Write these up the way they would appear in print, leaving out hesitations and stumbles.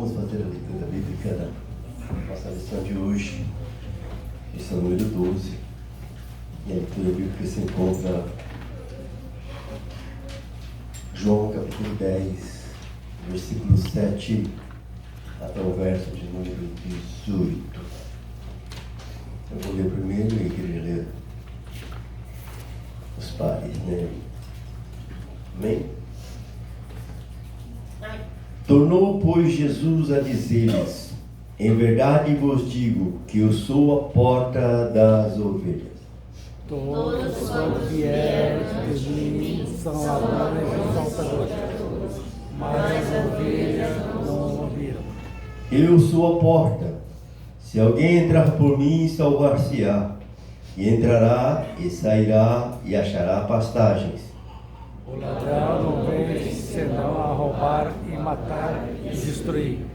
Vamos fazer a leitura bíblica da nossa lição de hoje, lição número 12. E a leitura bíblica se encontra João capítulo 10, versículo 7 até o verso de número 18. Eu vou ler primeiro e queria ler os pares, né? Amém? Tornou, pois, Jesus a dizer-lhes: em verdade vos digo que eu sou a porta das ovelhas. Todos quantos vieram de mim são ladrões e saltadores, mas as ovelhas não ouviram. Eu sou a porta. Se alguém entrar por mim, salvar-se-á, e entrará e sairá e achará pastagens. O ladrão não vem senão a roubar e matar e destruir.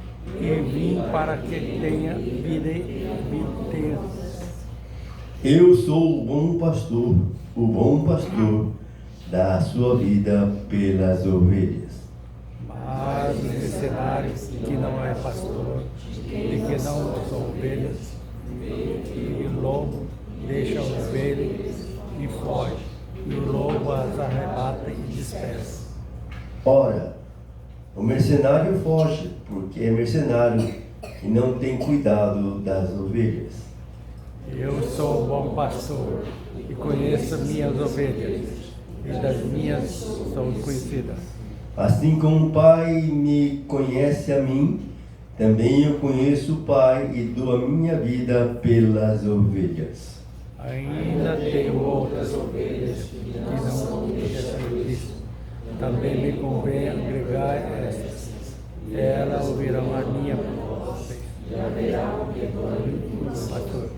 E vim para que tenha vida e tenha. Eu sou o bom pastor. O bom pastor dá a sua vida pelas ovelhas. Mas os mercenários que não é pastor, e que não são ovelhas, e o lobo deixa a ovelha e foge, e o lobo as arrebata e dispersa. Ora, o mercenário foge, porque é mercenário e não tem cuidado das ovelhas. Eu sou o bom pastor e conheço minhas ovelhas, e das minhas são conhecidas. Assim como o Pai me conhece a mim, também eu conheço o Pai e dou a minha vida pelas ovelhas. Ainda tenho outras ovelhas que não conhecem Cristo. Também me convém agregar estas. Elas ouvirão a minha voz. E haverá um pastor.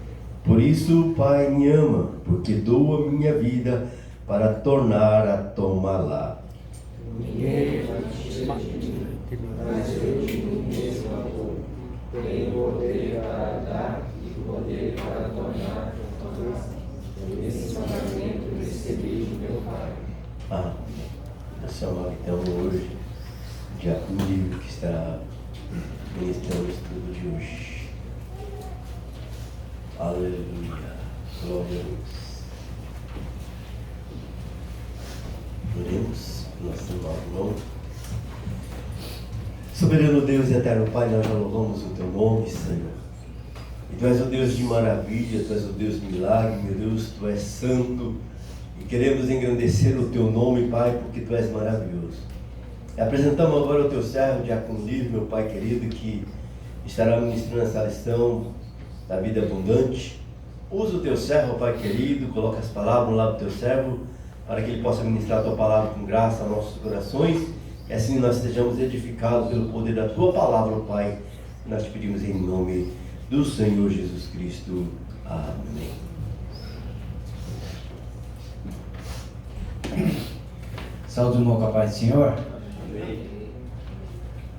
Por isso o Pai me ama, porque dou a minha vida para tornar a tomá-la. Ninguém Mas eu de mim mesmo amor, tenho poder para dar e poder para tornar. Esse mandamento recebi de meu Pai. Nós chamamos então hoje Diácono Livre, que estará ministrando o estudo de hoje. Aleluia, glória a Deus. Oremos, nosso irmão. Soberano Deus e eterno Pai, nós louvamos o Teu nome, Senhor. E Tu és o Deus de maravilha, Tu és o Deus de milagre, meu Deus, Tu és santo. E queremos engrandecer o Teu nome, Pai, porque Tu és maravilhoso. E apresentamos agora o Teu servo, Diácono Livre, meu Pai querido, que estará ministrando essa lição da vida abundante. Usa o Teu servo, Pai querido, coloca as palavras no lado do Teu servo, para que ele possa ministrar a Tua palavra com graça aos nossos corações. E assim nós sejamos edificados pelo poder da Tua palavra, Pai. Nós te pedimos em nome do Senhor Jesus Cristo. Amém. Saúde, irmão, com a paz do Senhor. Amém.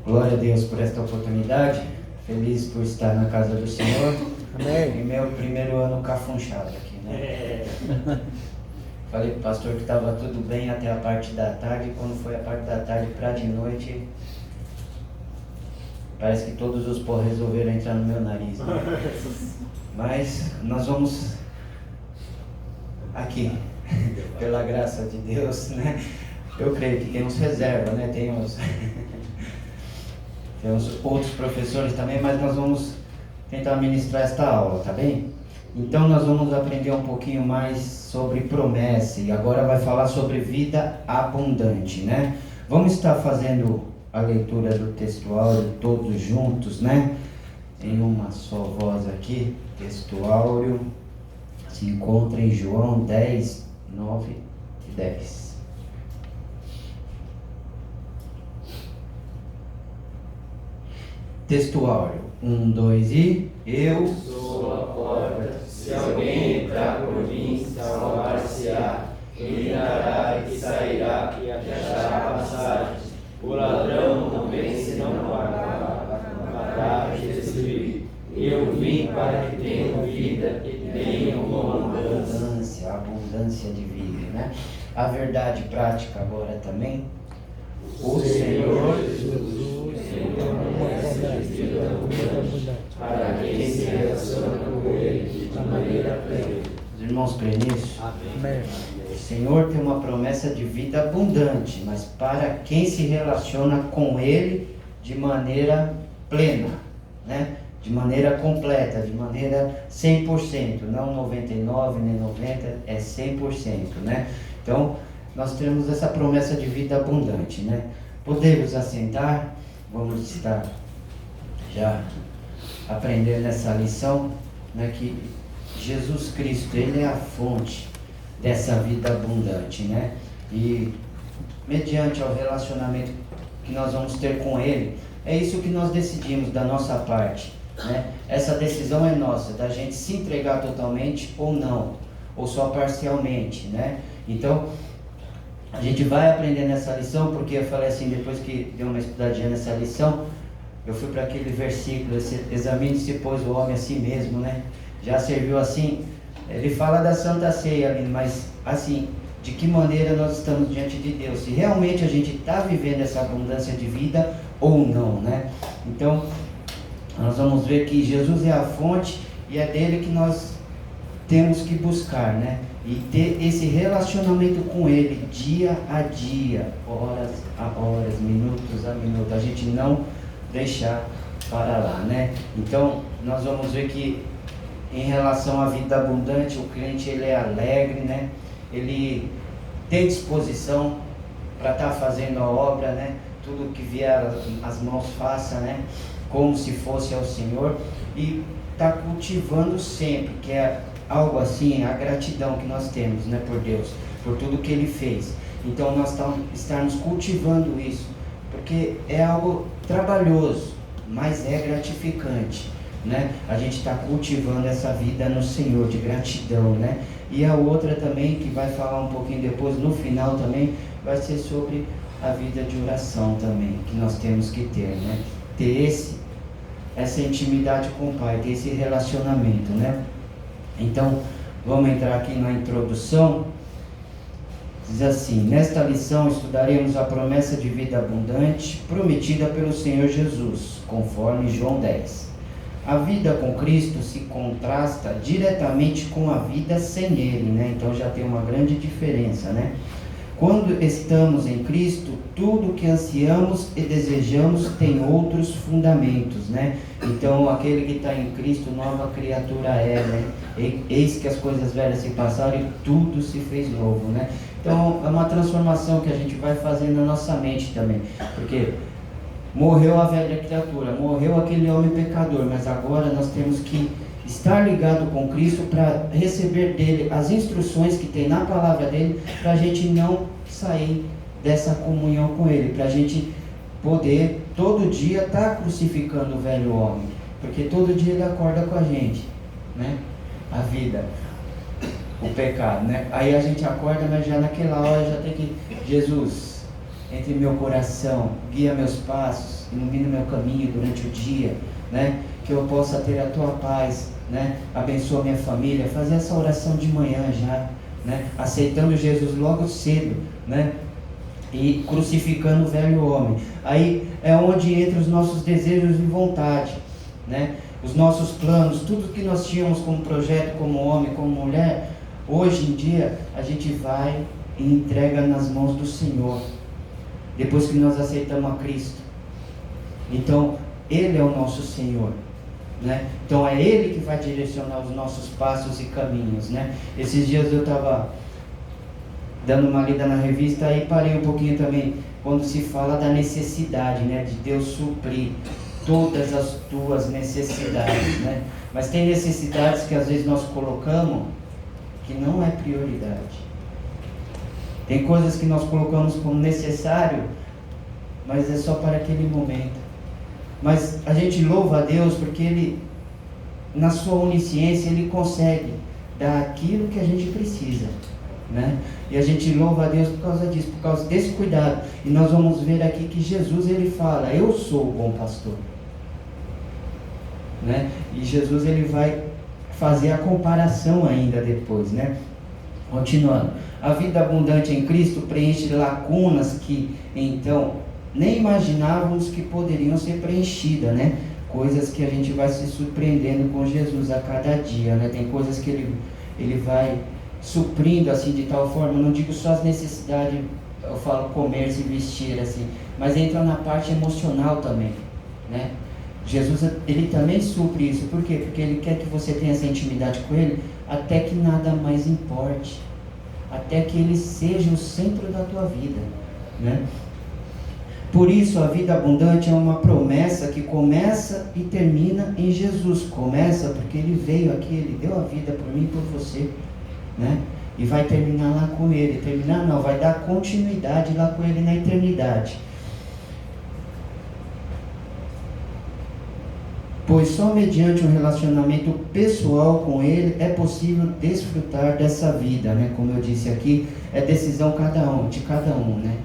Glória a Deus por esta oportunidade. Feliz por estar na casa do Senhor. Amém. E meu primeiro ano cafunchado aqui, né? Falei pro pastor que estava tudo bem até a parte da tarde. E quando foi a parte da tarde para de noite, parece que todos os pó resolveram entrar no meu nariz, né? Mas nós vamos aqui, pela graça de Deus, né? Eu creio que temos reserva, né? Temos outros professores também, mas nós vamos tentar ministrar esta aula, tá bem? Então nós vamos aprender um pouquinho mais sobre promessa e agora vai falar sobre vida abundante, né? Vamos estar fazendo a leitura do textuário todos juntos, né? Em uma só voz aqui. Textuário se encontra em João 10, 9 e 10. Textuário 1, 2 e eu Sou a porta. Se alguém entrar por mim, salvar-se-á. Entrará e sairá e achará passagens. O ladrão não vem senão para matar e destruir. Eu vim para que tenham vida e tenham com abundância. Abundância de vida, né? A verdade prática agora também. O Senhor Jesus tem uma promessa. irmãos creem nisso? Amém. O Senhor tem uma promessa de vida abundante, mas para quem se relaciona com Ele de maneira plena, né? De maneira completa, de maneira 100%, não 99% nem 90%, é 100%, né? Então, nós temos essa promessa de vida abundante, né? Podemos assentar, vamos estar já aprendendo essa lição, né? Que Jesus Cristo, Ele é a fonte dessa vida abundante, né? E mediante ao relacionamento que nós vamos ter com Ele, é isso que nós decidimos da nossa parte, né? Essa decisão é nossa, da gente se entregar totalmente ou não, ou só parcialmente, né? Então, a gente vai aprender nessa lição, porque eu falei assim, depois que dei uma estudadinha nessa lição, eu fui para aquele versículo, examine-se pois o homem a si mesmo, né? Já serviu assim, ele fala da Santa Ceia ali, mas assim, de que maneira nós estamos diante de Deus, se realmente a gente está vivendo essa abundância de vida ou não, né? Então, nós vamos ver que Jesus é a fonte e é dele que nós temos que buscar, né? E ter esse relacionamento com Ele dia a dia, horas a horas, minutos a minutos, a gente não deixar para lá, né? Então, nós vamos ver que em relação à vida abundante, o crente ele é alegre, né? Ele tem disposição para estar fazendo a obra, né? Tudo que vier as mãos faça, né? Como se fosse ao Senhor, e está cultivando sempre, que é algo assim, a gratidão que nós temos, né, por Deus, por tudo que Ele fez. Então nós estarmos cultivando isso, porque é algo trabalhoso, mas é gratificante, né? A gente está cultivando essa vida no Senhor, de gratidão, né? E a outra também, que vai falar um pouquinho depois, no final também, vai ser sobre a vida de oração também, que nós temos que ter, né? Ter essa intimidade com o Pai, ter esse relacionamento, né? Então, vamos entrar aqui na introdução. Diz assim: nesta lição estudaremos a promessa de vida abundante prometida pelo Senhor Jesus, conforme João 10. A vida com Cristo se contrasta diretamente com a vida sem Ele, né? Então já tem uma grande diferença, né? Quando estamos em Cristo, tudo que ansiamos e desejamos tem outros fundamentos, né? Então, aquele que está em Cristo, nova criatura é, né? Eis que as coisas velhas se passaram e tudo se fez novo, né? Então, é uma transformação que a gente vai fazendo na nossa mente também, porque morreu a velha criatura, morreu aquele homem pecador, mas agora nós temos que estar ligado com Cristo para receber dele as instruções que tem na palavra dele, para a gente não sair dessa comunhão com ele, para a gente poder todo dia estar crucificando o velho homem, porque todo dia ele acorda com a gente, né? A vida, o pecado, né? Aí a gente acorda, mas já naquela hora já tem que, Jesus, entre meu coração, guia meus passos, ilumina meu caminho durante o dia, né? Que eu possa ter a tua paz, né? Abençoa minha família, fazer essa oração de manhã já, né? Aceitando Jesus logo cedo, né? E crucificando o velho homem. Aí é onde entra os nossos desejos e vontade, né? Os nossos planos, tudo que nós tínhamos como projeto, como homem, como mulher, hoje em dia a gente vai e entrega nas mãos do Senhor, depois que nós aceitamos a Cristo. Então, Ele é o nosso Senhor, né? Então é Ele que vai direcionar os nossos passos e caminhos, né? Esses dias eu estava dando uma lida na revista e parei um pouquinho também quando se fala da necessidade, né? De Deus suprir todas as tuas necessidades, né? Mas tem necessidades que às vezes nós colocamos que não é prioridade. Tem coisas que nós colocamos como necessário, mas é só para aquele momento. Mas a gente louva a Deus porque Ele, na sua onisciência, Ele consegue dar aquilo que a gente precisa, né? E a gente louva a Deus por causa disso, por causa desse cuidado. E nós vamos ver aqui que Jesus, Ele fala: eu sou o bom pastor, né? E Jesus, Ele vai fazer a comparação ainda depois, né? Continuando, a vida abundante em Cristo preenche lacunas que então nem imaginávamos que poderiam ser preenchidas, né? Coisas que a gente vai se surpreendendo com Jesus a cada dia, né? Tem coisas que ele vai suprindo assim de tal forma, não digo só as necessidades, eu falo comer e vestir assim, mas entra na parte emocional também, né? Jesus, ele também supre isso. Por quê? Porque ele quer que você tenha essa intimidade com ele até que nada mais importe, até que ele seja o centro da tua vida, né? Por isso a vida abundante é uma promessa que começa e termina em Jesus. Começa porque ele veio aqui, ele deu a vida por mim e por você, né? E vai terminar lá com ele. Terminar não, vai dar continuidade lá com ele na eternidade. Pois só mediante um relacionamento pessoal com ele é possível desfrutar dessa vida, né? Como eu disse aqui, é decisão de cada um, né?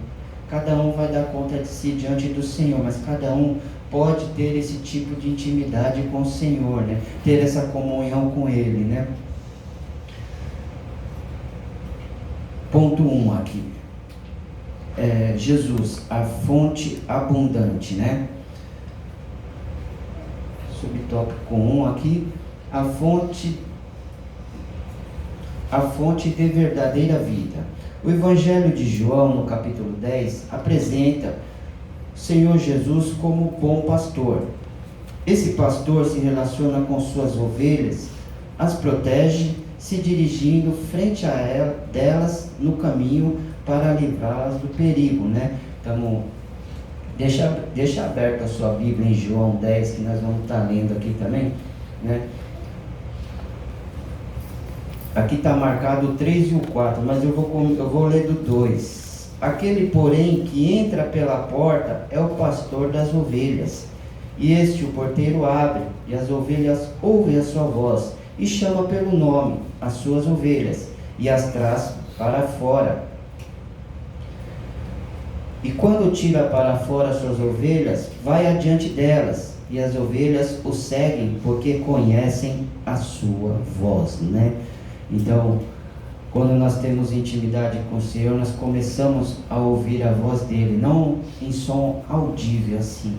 Cada um vai dar conta de si diante do Senhor, mas cada um pode ter esse tipo de intimidade com o Senhor, né? Ter essa comunhão com ele, né? Ponto 1 aqui. Jesus, a fonte abundante, né? Subtópico 1 aqui, a fonte de verdadeira vida. O Evangelho de João, no capítulo 10, apresenta o Senhor Jesus como bom pastor. Esse pastor se relaciona com suas ovelhas, as protege, se dirigindo frente a delas no caminho para livrá-las do perigo, né? Então, deixa aberta a sua Bíblia em João 10, que nós vamos estar lendo aqui também, né? Aqui está marcado o 3 e o 4, mas eu vou ler do 2. Aquele, porém, que entra pela porta é o pastor das ovelhas. E este, o porteiro, abre, e as ovelhas ouvem a sua voz, e chama pelo nome as suas ovelhas, e as traz para fora. E quando tira para fora as suas ovelhas, vai adiante delas, e as ovelhas o seguem, porque conhecem a sua voz, né? Então, quando nós temos intimidade com o Senhor, nós começamos a ouvir a voz dele, não em som audível assim,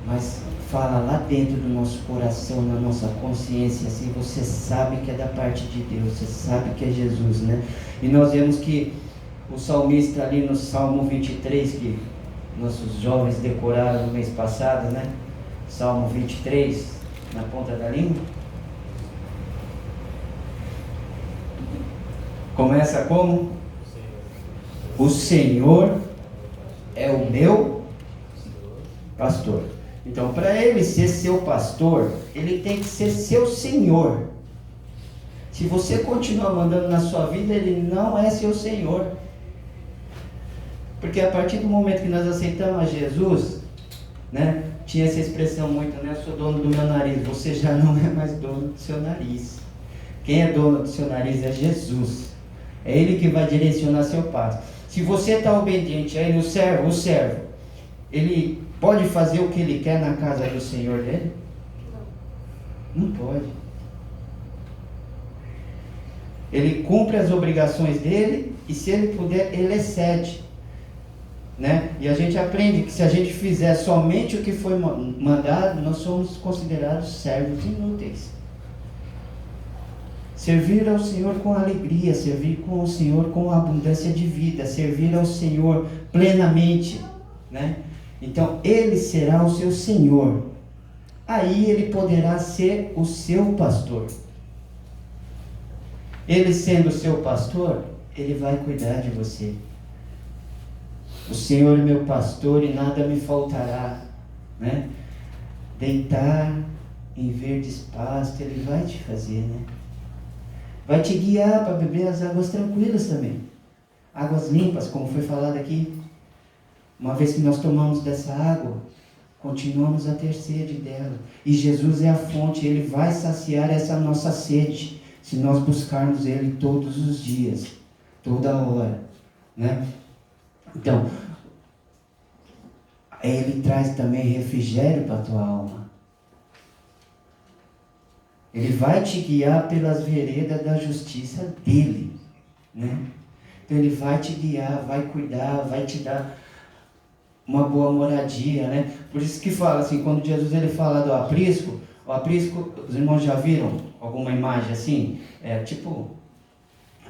mas fala lá dentro do nosso coração, na nossa consciência, assim, você sabe que é da parte de Deus, você sabe que é Jesus, né? E nós vemos que o salmista ali no Salmo 23, que nossos jovens decoraram no mês passado, né? Salmo 23, na ponta da língua. Começa como? O Senhor é o meu pastor. Então, para ele ser seu pastor, ele tem que ser seu Senhor. Se você continuar mandando na sua vida, ele não é seu Senhor. Porque a partir do momento que nós aceitamos a Jesus, né? Tinha essa expressão muito, né? Eu sou dono do meu nariz. Você já não é mais dono do seu nariz. Quem é dono do seu nariz é Jesus. É ele que vai direcionar seu passo. Se você está obediente a ele, o servo, ele pode fazer o que ele quer na casa do Senhor dele? Não pode. Ele cumpre as obrigações dele e, se ele puder, ele excede, né? E a gente aprende que se a gente fizer somente o que foi mandado, nós somos considerados servos inúteis. Servir ao Senhor com alegria, servir com o Senhor com abundância de vida, servir ao Senhor plenamente, né? Então, ele será o seu Senhor. Aí ele poderá ser o seu pastor. Ele sendo o seu pastor, ele vai cuidar de você. O Senhor é meu pastor e nada me faltará, né? Deitar em verdes pastos, ele vai te fazer, né? Vai te guiar para beber as águas tranquilas também. Águas limpas, como foi falado aqui. Uma vez que nós tomamos dessa água, continuamos a ter sede dela. E Jesus é a fonte, ele vai saciar essa nossa sede, se nós buscarmos ele todos os dias, toda hora, né? Então, ele traz também refrigério para a tua alma. Ele vai te guiar pelas veredas da justiça dele, né? Então ele vai te guiar, vai cuidar, vai te dar uma boa moradia, né? Por isso que fala assim, quando Jesus ele fala do aprisco, o aprisco, os irmãos já viram alguma imagem assim? É tipo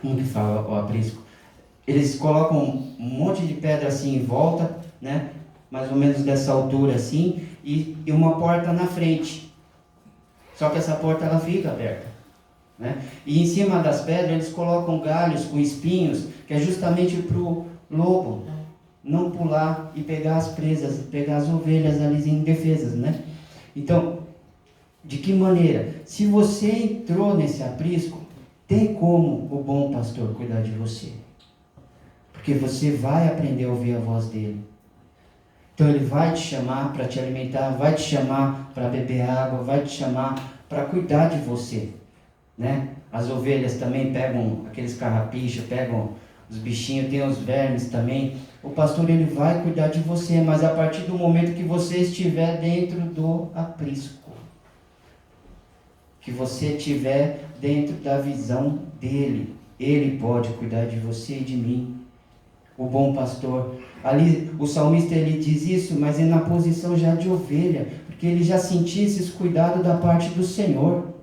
como que fala o aprisco? Eles colocam um monte de pedra assim em volta, né? Mais ou menos dessa altura assim, e uma porta na frente. Só que essa porta ela fica aberta, né? E em cima das pedras eles colocam galhos com espinhos, que é justamente para o lobo não pular e pegar as presas, pegar as ovelhas ali indefesas, né? Então, de que maneira? Se você entrou nesse aprisco, tem como o bom pastor cuidar de você. Porque você vai aprender a ouvir a voz dele. Então ele vai te chamar para te alimentar, vai te chamar para beber água, vai te chamar para cuidar de você, né? As ovelhas também pegam aqueles carrapichos, pegam os bichinhos, tem os vermes também. O pastor ele vai cuidar de você, mas a partir do momento que você estiver dentro do aprisco, que você estiver dentro da visão dele, ele pode cuidar de você e de mim. O bom pastor, ali o salmista ele diz isso, mas é na posição já de ovelha, porque ele já sentia esses cuidados da parte do Senhor.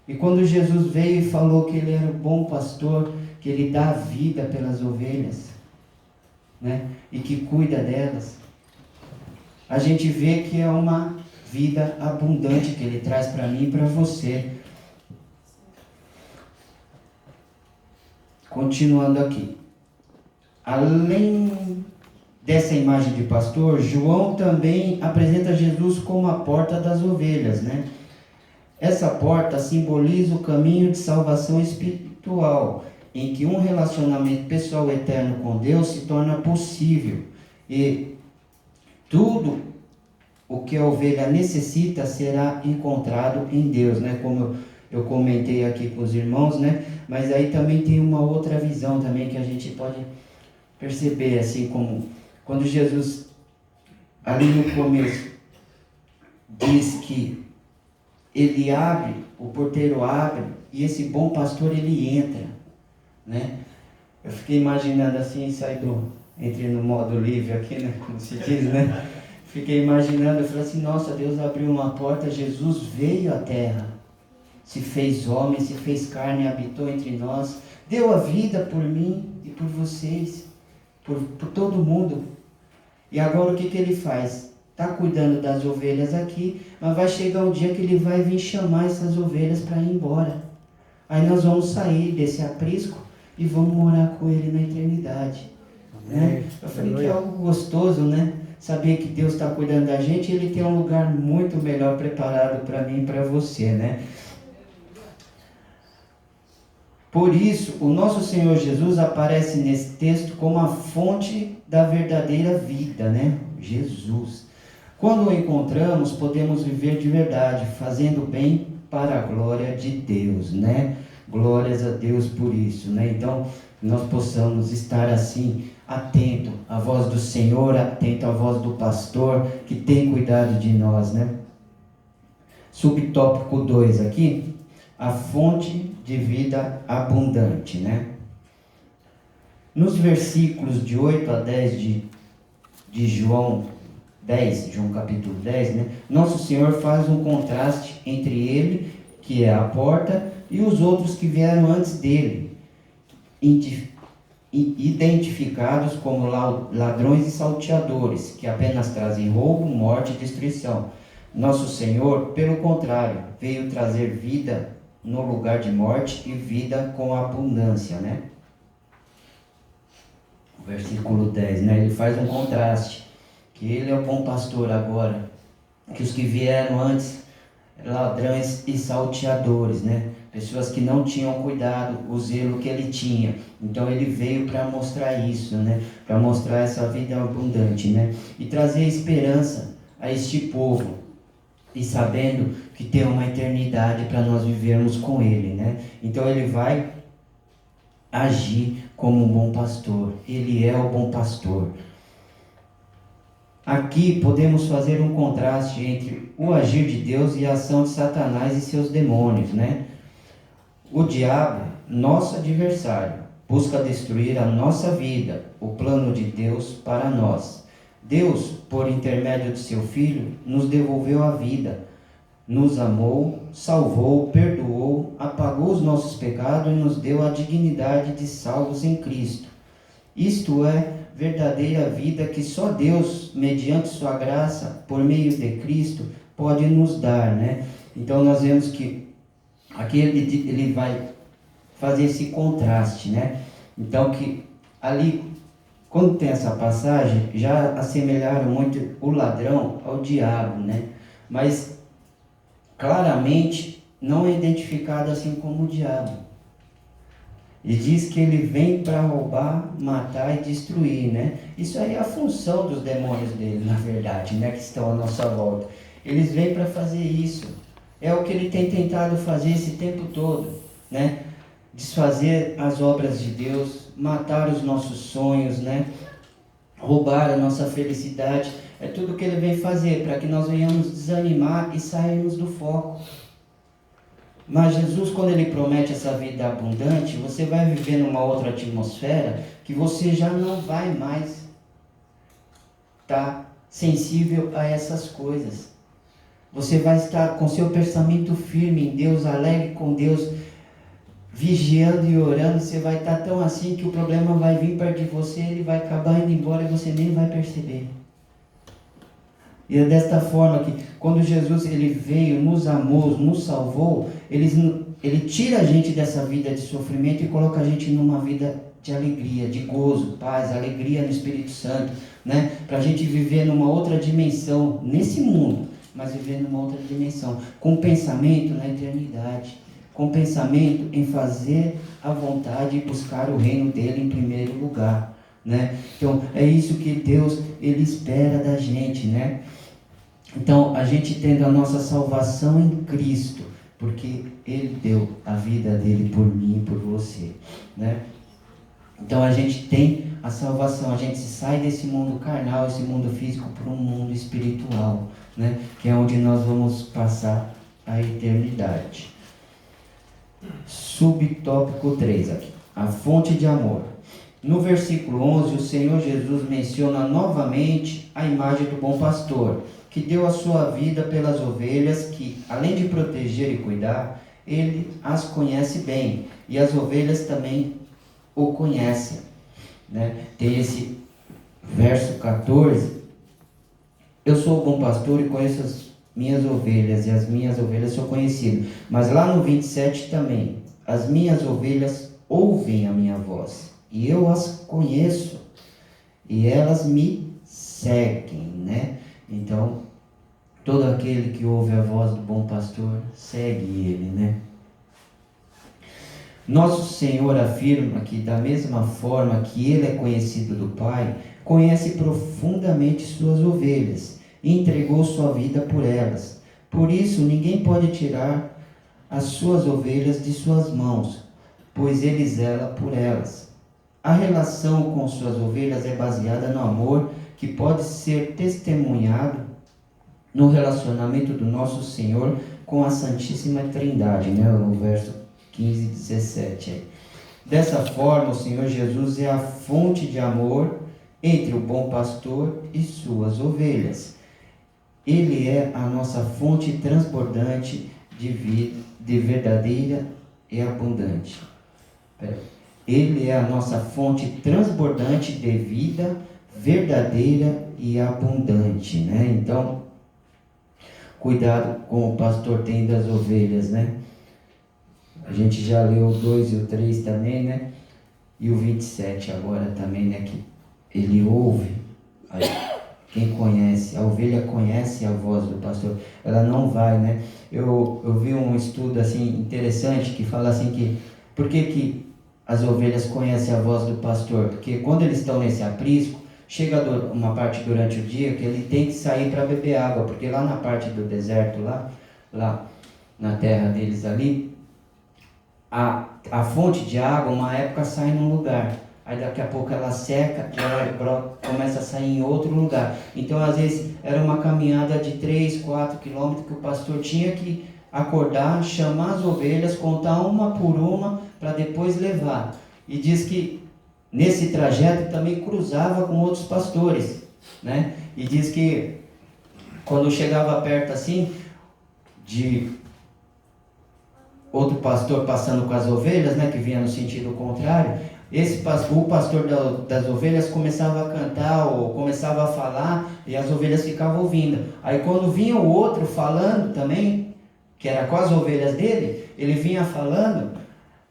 E quando Jesus veio e falou que ele era o bom pastor, que ele dá a vida pelas ovelhas, né? E que cuida delas, a gente vê que é uma vida abundante que ele traz para mim e para você. Continuando aqui. Além dessa imagem de pastor, João também apresenta Jesus como a porta das ovelhas, né? Essa porta simboliza o caminho de salvação espiritual, em que um relacionamento pessoal eterno com Deus se torna possível. E tudo o que a ovelha necessita será encontrado em Deus, né? Como eu comentei aqui com os irmãos, né? Mas aí também tem uma outra visão também que a gente pode perceber, assim como quando Jesus, ali no começo, diz que ele abre, o porteiro abre, e esse bom pastor ele entra, né? Eu fiquei imaginando assim, entrei no modo livre aqui, né? Como se diz, né? Fiquei imaginando, eu falei assim, nossa, Deus abriu uma porta, Jesus veio à terra, se fez homem, se fez carne, habitou entre nós, deu a vida por mim e por vocês, por todo mundo. E agora o que ele faz? Está cuidando das ovelhas aqui, mas vai chegar um dia que ele vai vir chamar essas ovelhas para ir embora. Aí nós vamos sair desse aprisco e vamos morar com ele na eternidade. Né? Eu falei que é algo gostoso, né? Saber que Deus está cuidando da gente e ele tem um lugar muito melhor preparado para mim e para você, né? Por isso, o nosso Senhor Jesus aparece nesse texto como a fonte da verdadeira vida, né? Jesus. Quando o encontramos, podemos viver de verdade, fazendo bem para a glória de Deus, né? Glórias a Deus por isso, né? Então, nós possamos estar assim, atento à voz do Senhor, atento à voz do pastor, que tem cuidado de nós, né? Subtópico 2 aqui, a fonte de vida abundante, né? Nos versículos de 8 a 10 de João 10, João capítulo 10, né? Nosso Senhor faz um contraste entre ele, que é a porta, e os outros que vieram antes dele, identificados como ladrões e salteadores, que apenas trazem roubo, morte e destruição. Nosso Senhor, pelo contrário, veio trazer vida no lugar de morte e vida com abundância, né? Versículo 10, né? Ele faz um contraste, que ele é o bom pastor agora, que os que vieram antes, ladrões e salteadores, né? Pessoas que não tinham cuidado, o zelo que ele tinha. Então ele veio para mostrar isso, né? Para mostrar essa vida abundante, né? E trazer esperança a este povo. E sabendo que tem uma eternidade para nós vivermos com ele, né? Então ele vai agir como um bom pastor. Ele é o bom pastor. Aqui podemos fazer um contraste entre o agir de Deus e a ação de Satanás e seus demônios, né? O diabo, nosso adversário, busca destruir a nossa vida, o plano de Deus para nós. Deus, por intermédio de seu Filho, nos devolveu a vida, nos amou, salvou, perdoou, apagou os nossos pecados e nos deu a dignidade de salvos em Cristo. Isto é verdadeira vida que só Deus, mediante sua graça, por meio de Cristo, pode nos dar, né? Então nós vemos que aqui ele vai fazer esse contraste, né? Então que ali, quando tem essa passagem, já assemelharam muito o ladrão ao diabo, né? Mas claramente não é identificado assim como o diabo. Ele diz que ele vem para roubar, matar e destruir, né? Isso aí é a função dos demônios dele, na verdade, né? Que estão à nossa volta. Eles vêm para fazer isso. É o que ele tem tentado fazer esse tempo todo, né? Desfazer as obras de Deus, matar os nossos sonhos, né? Roubar a nossa felicidade. É tudo que ele vem fazer para que nós venhamos desanimar e sairmos do foco. Mas Jesus, quando ele promete essa vida abundante, você vai viver numa outra atmosfera que você já não vai mais estar sensível a essas coisas. Você vai estar com seu pensamento firme em Deus, alegre com Deus, vigiando e orando. Você vai estar tão assim que o problema vai vir perto de você, ele vai acabar indo embora e você nem vai perceber. E é desta forma que quando Jesus ele veio, nos amou, nos salvou, ele tira a gente dessa vida de sofrimento e coloca a gente numa vida de alegria, de gozo, paz, alegria no Espírito Santo, né? Para a gente viver numa outra dimensão, nesse mundo, mas viver numa outra dimensão, com pensamento na eternidade, com pensamento em fazer a vontade e buscar o reino dele em primeiro lugar, né? Então é isso que Deus ele espera da gente, né? Então a gente tendo a nossa salvação em Cristo, porque ele deu a vida dele por mim e por você, né? Então a gente tem a salvação, a gente sai desse mundo carnal, esse mundo físico, para um mundo espiritual, né? Que é onde nós vamos passar a eternidade. Subtópico 3 aqui, a fonte de amor. No versículo 11, o Senhor Jesus menciona novamente a imagem do bom pastor, que deu a sua vida pelas ovelhas, que além de proteger e cuidar, ele as conhece bem, e as ovelhas também o conhecem, né? Tem esse verso 14, eu sou o bom pastor e conheço as minhas ovelhas, e as minhas ovelhas são conhecidas. Mas lá no 27 também, as minhas ovelhas ouvem a minha voz, e eu as conheço, e elas me seguem, né? Então, todo aquele que ouve a voz do bom pastor, segue ele, né? Nosso Senhor afirma que da mesma forma que ele é conhecido do Pai, conhece profundamente suas ovelhas e entregou sua vida por elas. Por isso, ninguém pode tirar as suas ovelhas de suas mãos, pois ele zela por elas. A relação com suas ovelhas é baseada no amor que pode ser testemunhado no relacionamento do nosso Senhor com a Santíssima Trindade, né? No verso 15 e 17. Aí. Dessa forma, o Senhor Jesus é a fonte de amor entre o bom pastor e suas ovelhas. Ele é a nossa fonte transbordante de vida, de verdadeira e abundante. Ele é a nossa fonte transbordante de vida verdadeira e abundante, né? Então, cuidado com o pastor tem das ovelhas, né? A gente já leu o 2 e o 3 também, né? E o 27 agora também, né? Que ele ouve, quem conhece, a ovelha conhece a voz do pastor, ela não vai, né? Eu vi um estudo assim interessante que fala assim que, por que as ovelhas conhecem a voz do pastor? Porque quando eles estão nesse aprisco, chega uma parte durante o dia que ele tem que sair para beber água, porque lá na parte do deserto, lá na terra deles ali, a fonte de água, uma época sai num lugar, aí daqui a pouco ela seca e ela começa a sair em outro lugar. Então às vezes era uma caminhada de 3, 4 quilômetros que o pastor tinha que acordar, chamar as ovelhas, contar uma por uma para depois levar. E diz que nesse trajeto também cruzava com outros pastores, né? E diz que quando chegava perto assim, de outro pastor passando com as ovelhas, né, que vinha no sentido contrário. O pastor das ovelhas começava a cantar ou começava a falar e as ovelhas ficavam ouvindo. Aí quando vinha o outro falando também, que era com as ovelhas dele, ele vinha falando,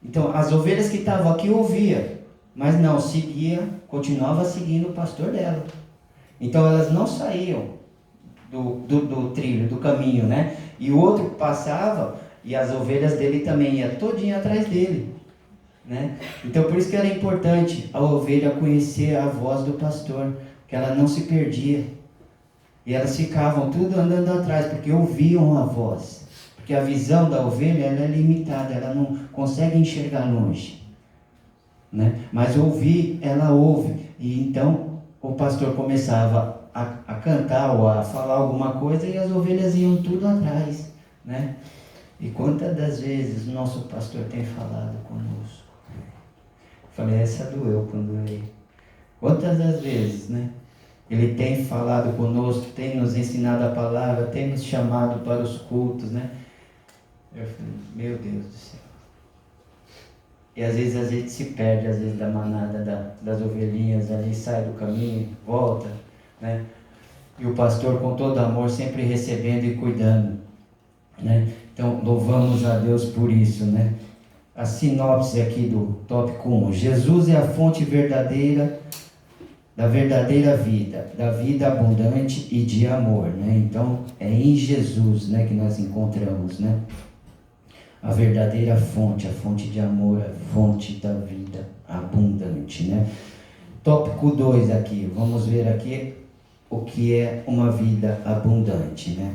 então as ovelhas que estavam aqui ouvia, mas não seguia, continuava seguindo o pastor dela. Então elas não saíam do trilho, do caminho, né? E o outro passava e as ovelhas dele também iam todinha atrás dele, né? Então por isso que era importante a ovelha conhecer a voz do pastor, que ela não se perdia. E elas ficavam tudo andando atrás, porque ouviam a voz. Porque a visão da ovelha ela é limitada, ela não consegue enxergar longe, né? Mas ouvir, ela ouve. E então o pastor começava a cantar ou a falar alguma coisa e as ovelhas iam tudo atrás, né? E quantas das vezes o nosso pastor tem falado conosco? Falei, essa doeu quando eu li. Quantas das vezes, né? Ele tem falado conosco, tem nos ensinado a palavra, tem nos chamado para os cultos, né? Eu falei, meu Deus do céu. E às vezes a gente se perde, às vezes da manada das ovelhinhas, ali sai do caminho, volta, né? E o pastor com todo amor sempre recebendo e cuidando, né? Então louvamos a Deus por isso, né? A sinopse aqui do tópico 1. Jesus é a fonte verdadeira da verdadeira vida, da vida abundante e de amor, né? Então é em Jesus, né, que nós encontramos, né, a verdadeira fonte, a fonte de amor, a fonte da vida abundante, né? Tópico 2 aqui, vamos ver aqui o que é uma vida abundante, né?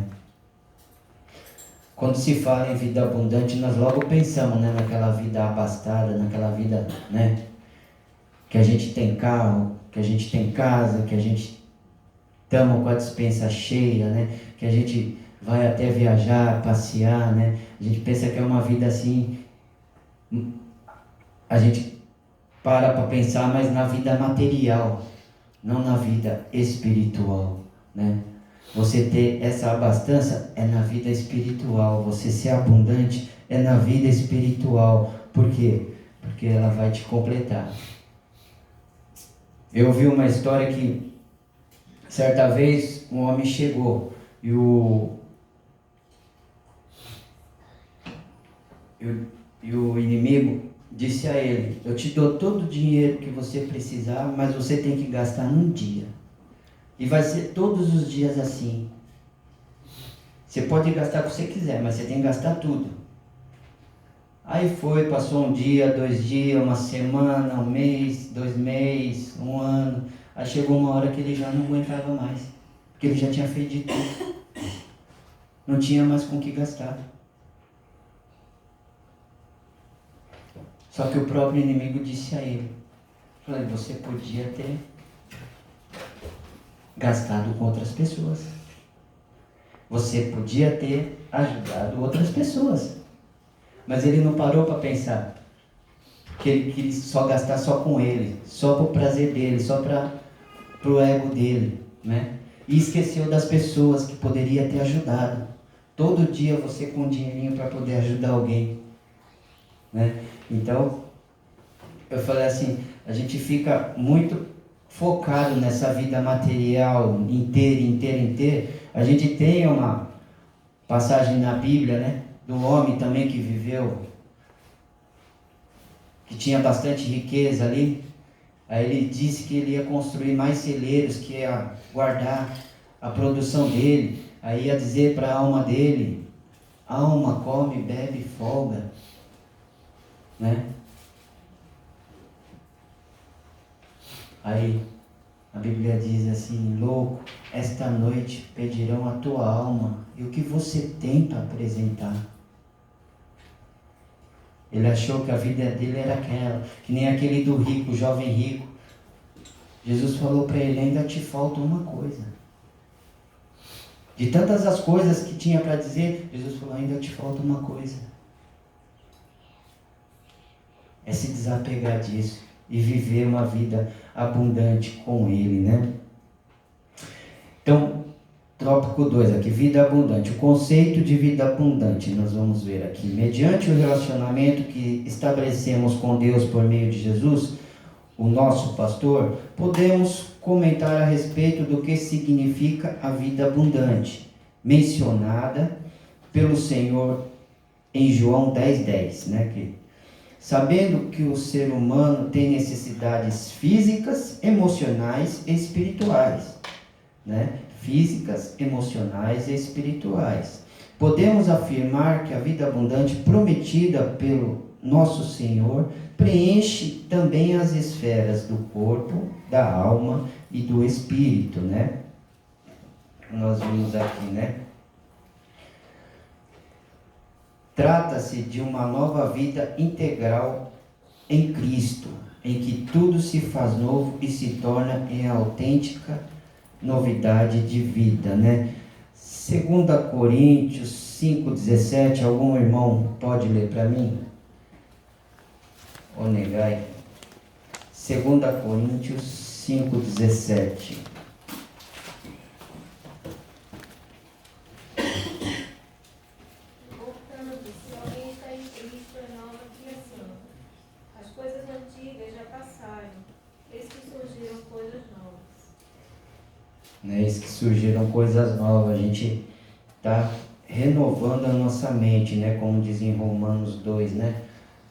Quando se fala em vida abundante, nós logo pensamos, né, naquela vida abastada, naquela vida, né, que a gente tem carro, que a gente tem casa, que a gente estamos com a despensa cheia, né, que a gente vai até viajar, passear, né? A gente pensa que é uma vida assim, a gente para pensar mais na vida material, não na vida espiritual, né? Você ter essa abastança é na vida espiritual, você ser abundante é na vida espiritual. Por quê? Porque ela vai te completar. Eu ouvi uma história que certa vez um homem chegou e o inimigo disse a ele: eu te dou todo o dinheiro que você precisar, mas você tem que gastar num dia. E vai ser todos os dias assim. Você pode gastar o que você quiser, mas você tem que gastar tudo. Aí foi, passou um dia, 2 dias, uma semana, 1 mês, 2 meses, 1 ano. Aí chegou uma hora que ele já não aguentava mais, porque ele já tinha feito de tudo. Não tinha mais com o que gastar. Só que o próprio inimigo disse a ele: falei, você podia ter gastado com outras pessoas. Você podia ter ajudado outras pessoas. Mas ele não parou para pensar que ele queria só gastar só com ele, só para o prazer dele, só para o ego dele, né? E esqueceu das pessoas que poderia ter ajudado. Todo dia você com um dinheirinho para poder ajudar alguém, né? Então, eu falei assim, a gente fica muito focado nessa vida material, inteira. A gente tem uma passagem na Bíblia, né, do homem também que viveu, que tinha bastante riqueza ali. Aí ele disse que ele ia construir mais celeiros, que ia guardar a produção dele. Aí ia dizer para a alma dele: alma, come, bebe, folga, né? Aí a Bíblia diz assim: louco, esta noite pedirão a tua alma, e o que você tem para apresentar? Ele achou que a vida dele era aquela, que nem aquele do rico, jovem rico. Jesus falou para ele: ainda te falta uma coisa. De tantas as coisas que tinha para dizer, Jesus falou: ainda te falta uma coisa. É se desapegar disso e viver uma vida abundante com Ele, né? Então, tópico 2 aqui, vida abundante. O conceito de vida abundante, nós vamos ver aqui. Mediante o relacionamento que estabelecemos com Deus por meio de Jesus, o nosso pastor, podemos comentar a respeito do que significa a vida abundante, mencionada pelo Senhor em João 10:10, né? Sabendo que o ser humano tem necessidades físicas, emocionais e espirituais, né? Físicas, emocionais e espirituais. Podemos afirmar que a vida abundante prometida pelo nosso Senhor preenche também as esferas do corpo, da alma e do espírito, né? Nós vimos aqui, né? Trata-se de uma nova vida integral em Cristo, em que tudo se faz novo e se torna em autêntica novidade de vida, né? 2 Coríntios 5:17, algum irmão pode ler para mim? Ou negai? 2 Coríntios 5:17. Portanto, se alguém está em Cristo, é nova criação. As coisas antigas já passaram, eis que surgiram coisas novas. Eis que surgiram coisas novas. A gente está renovando a nossa mente, né? Como diz em Romanos 2, né?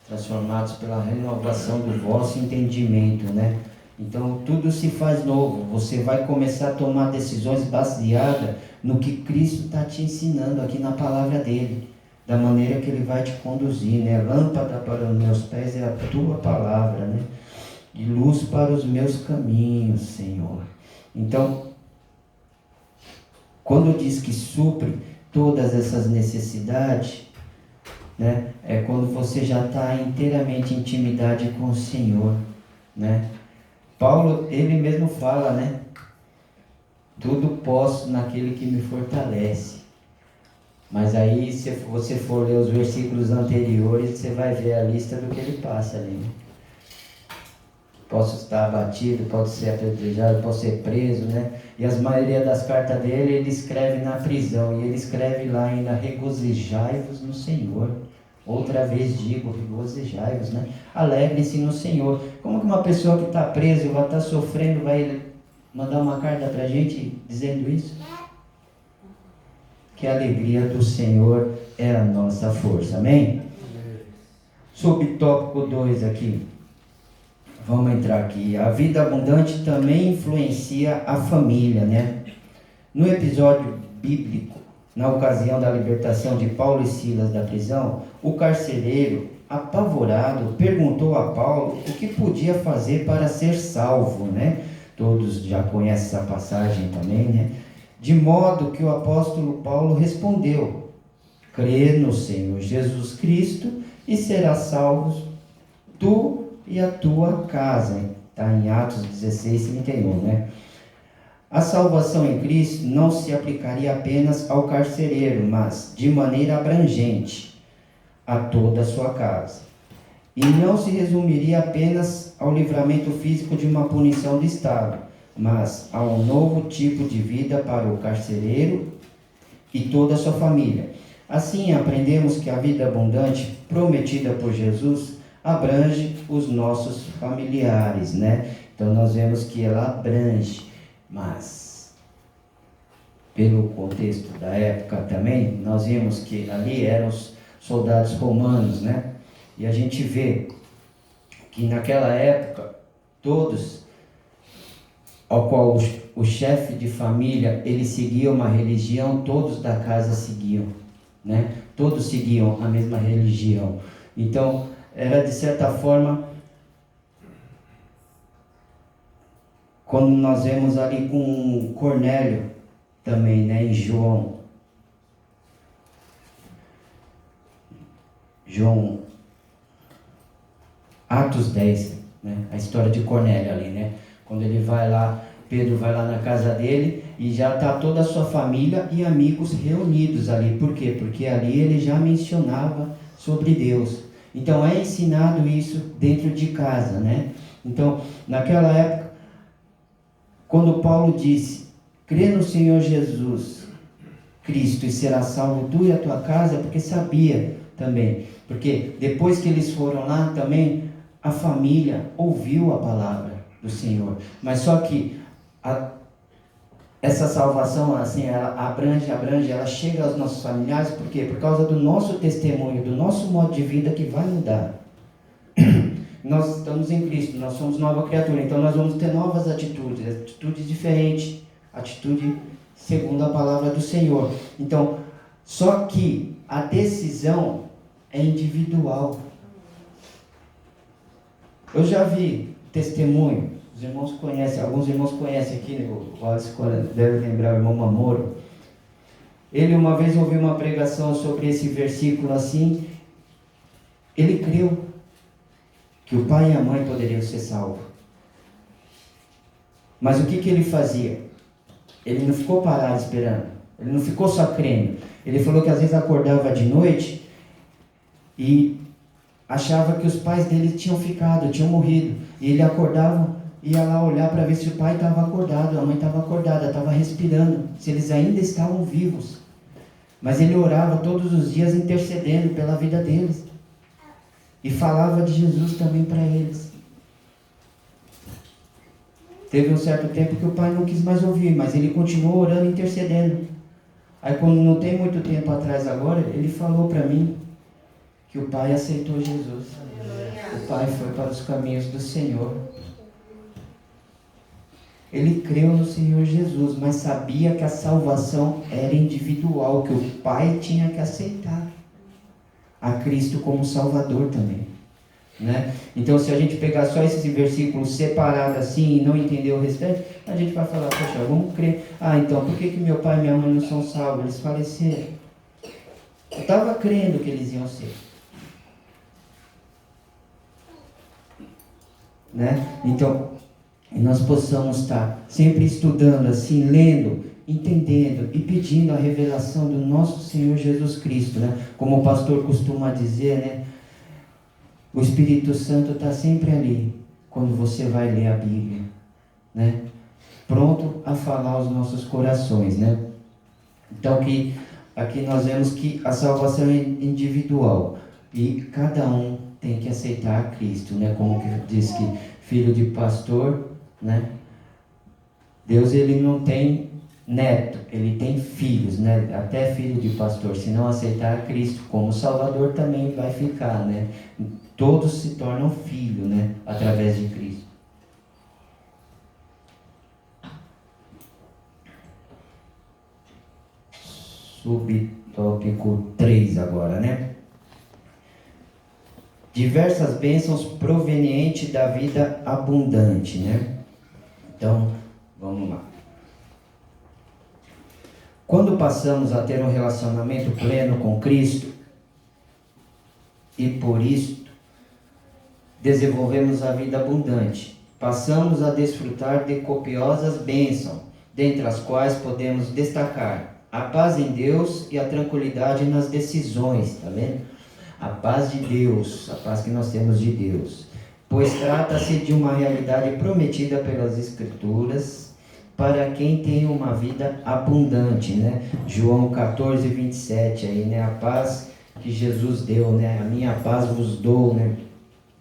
Transformados pela renovação do vosso entendimento, né? Então tudo se faz novo. Você vai começar a tomar decisões baseadas no que Cristo está te ensinando aqui na palavra dele, da maneira que ele vai te conduzir, né? Lâmpada para os meus pés é a tua palavra, né? E luz para os meus caminhos, Senhor. Então, quando diz que supre todas essas necessidades, né, é quando você já está inteiramente em intimidade com o Senhor, né? Paulo, ele mesmo fala, né? Tudo posso naquele que me fortalece. Mas aí, se você for ler os versículos anteriores, você vai ver a lista do que ele passa ali, né? Posso estar abatido, posso ser apedrejado, posso ser preso, né? E a maioria das cartas dele, ele escreve na prisão. E ele escreve lá ainda, regozijai-vos no Senhor. Outra vez digo, regozijai-vos, né? Alegrem-se no Senhor. Como que uma pessoa que está presa e vai estar sofrendo, vai mandar uma carta para a gente dizendo isso? Que a alegria do Senhor é a nossa força. Amém? Subtópico 2 aqui. Vamos entrar aqui. A vida abundante também influencia a família, né? No episódio bíblico, na ocasião da libertação de Paulo e Silas da prisão, o carcereiro, apavorado, perguntou a Paulo o que podia fazer para ser salvo, né? Todos já conhecem essa passagem também, né? De modo que o apóstolo Paulo respondeu: crê no Senhor Jesus Cristo e serás salvo tu e a tua casa. Está em Atos 16:31, né? A salvação em Cristo não se aplicaria apenas ao carcereiro, mas de maneira abrangente a toda a sua casa. E não se resumiria apenas ao livramento físico de uma punição do Estado, mas a um novo tipo de vida para o carcereiro e toda a sua família. Assim, aprendemos que a vida abundante prometida por Jesus abrange os nossos familiares, né? Então nós vemos que ela abrange, mas pelo contexto da época também, nós vimos que ali eram os soldados romanos, né? E a gente vê que naquela época, todos, ao qual o chefe de família, ele seguia uma religião, todos da casa seguiam, né? Todos seguiam a mesma religião. Então, era de certa forma, quando nós vemos ali com Cornélio também, né, em João, Atos 10, né, a história de Cornélio ali, né, quando ele vai lá, Pedro vai lá na casa dele e já está toda a sua família e amigos reunidos ali. Por quê? Porque ali ele já mencionava sobre Deus. Então é ensinado isso dentro de casa, né? Então, naquela época, quando Paulo disse crê no Senhor Jesus Cristo e será salvo tu e a tua casa, porque sabia também. Porque depois que eles foram lá também, a família ouviu a palavra do Senhor. Mas só que essa salvação, assim, ela abrange, ela chega aos nossos familiares, por quê? Por causa do nosso testemunho, do nosso modo de vida que vai mudar. Nós estamos em Cristo, nós somos nova criatura, então nós vamos ter novas atitudes diferentes, atitude segundo a palavra do Senhor. Então, só que a decisão é individual. Eu já vi testemunho, os irmãos conhecem, alguns irmãos conhecem aqui, o Wallace deve lembrar, o irmão Mamoro. Ele uma vez ouviu uma pregação sobre esse versículo assim, ele creu que o pai e a mãe poderiam ser salvos. Mas o que ele fazia? Ele não ficou parado esperando, ele não ficou só crendo. Ele falou que às vezes acordava de noite e achava que os pais dele tinham morrido. E ele acordava, ia lá olhar para ver se o pai estava acordado, a mãe estava acordada, estava respirando, se eles ainda estavam vivos. Mas ele orava todos os dias intercedendo pela vida deles. E falava de Jesus também para eles. Teve um certo tempo que o pai não quis mais ouvir, mas ele continuou orando e intercedendo. Aí quando não tem muito tempo atrás agora, ele falou para mim que o pai aceitou Jesus. O pai foi para os caminhos do Senhor. Ele creu no Senhor Jesus, mas sabia que a salvação era individual, que o pai tinha que aceitar a Cristo como Salvador também, né? Então, se a gente pegar só esses versículos separados assim e não entender o restante, a gente vai falar, poxa, vamos crer. Então, por que meu pai e minha mãe não são salvos? Eles faleceram. Eu estava crendo que eles iam ser, né? Então, nós possamos estar sempre estudando assim, lendo, entendendo e pedindo a revelação do nosso Senhor Jesus Cristo, né? Como o pastor costuma dizer, né? O Espírito Santo está sempre ali quando você vai ler a Bíblia, né? Pronto a falar aos nossos corações, né? Então aqui nós vemos que a salvação é individual e cada um tem que aceitar a Cristo, né? Como que diz que filho de pastor, né? Deus, ele não tem neto, ele tem filhos, né? Até filho de pastor, se não aceitar a Cristo como Salvador, também vai ficar, né? Todos se tornam filhos, né? Através de Cristo. Subtópico 3 agora, né? Diversas bênçãos provenientes da vida abundante, né? Então, vamos lá. Quando passamos a ter um relacionamento pleno com Cristo, e por isso desenvolvemos a vida abundante, passamos a desfrutar de copiosas bênçãos, dentre as quais podemos destacar a paz em Deus e a tranquilidade nas decisões, tá vendo? A paz de Deus, a paz que nós temos de Deus, pois trata-se de uma realidade prometida pelas Escrituras para quem tem uma vida abundante, né? João 14, 27 aí, né? A paz que Jesus deu, né? A minha paz vos dou, né?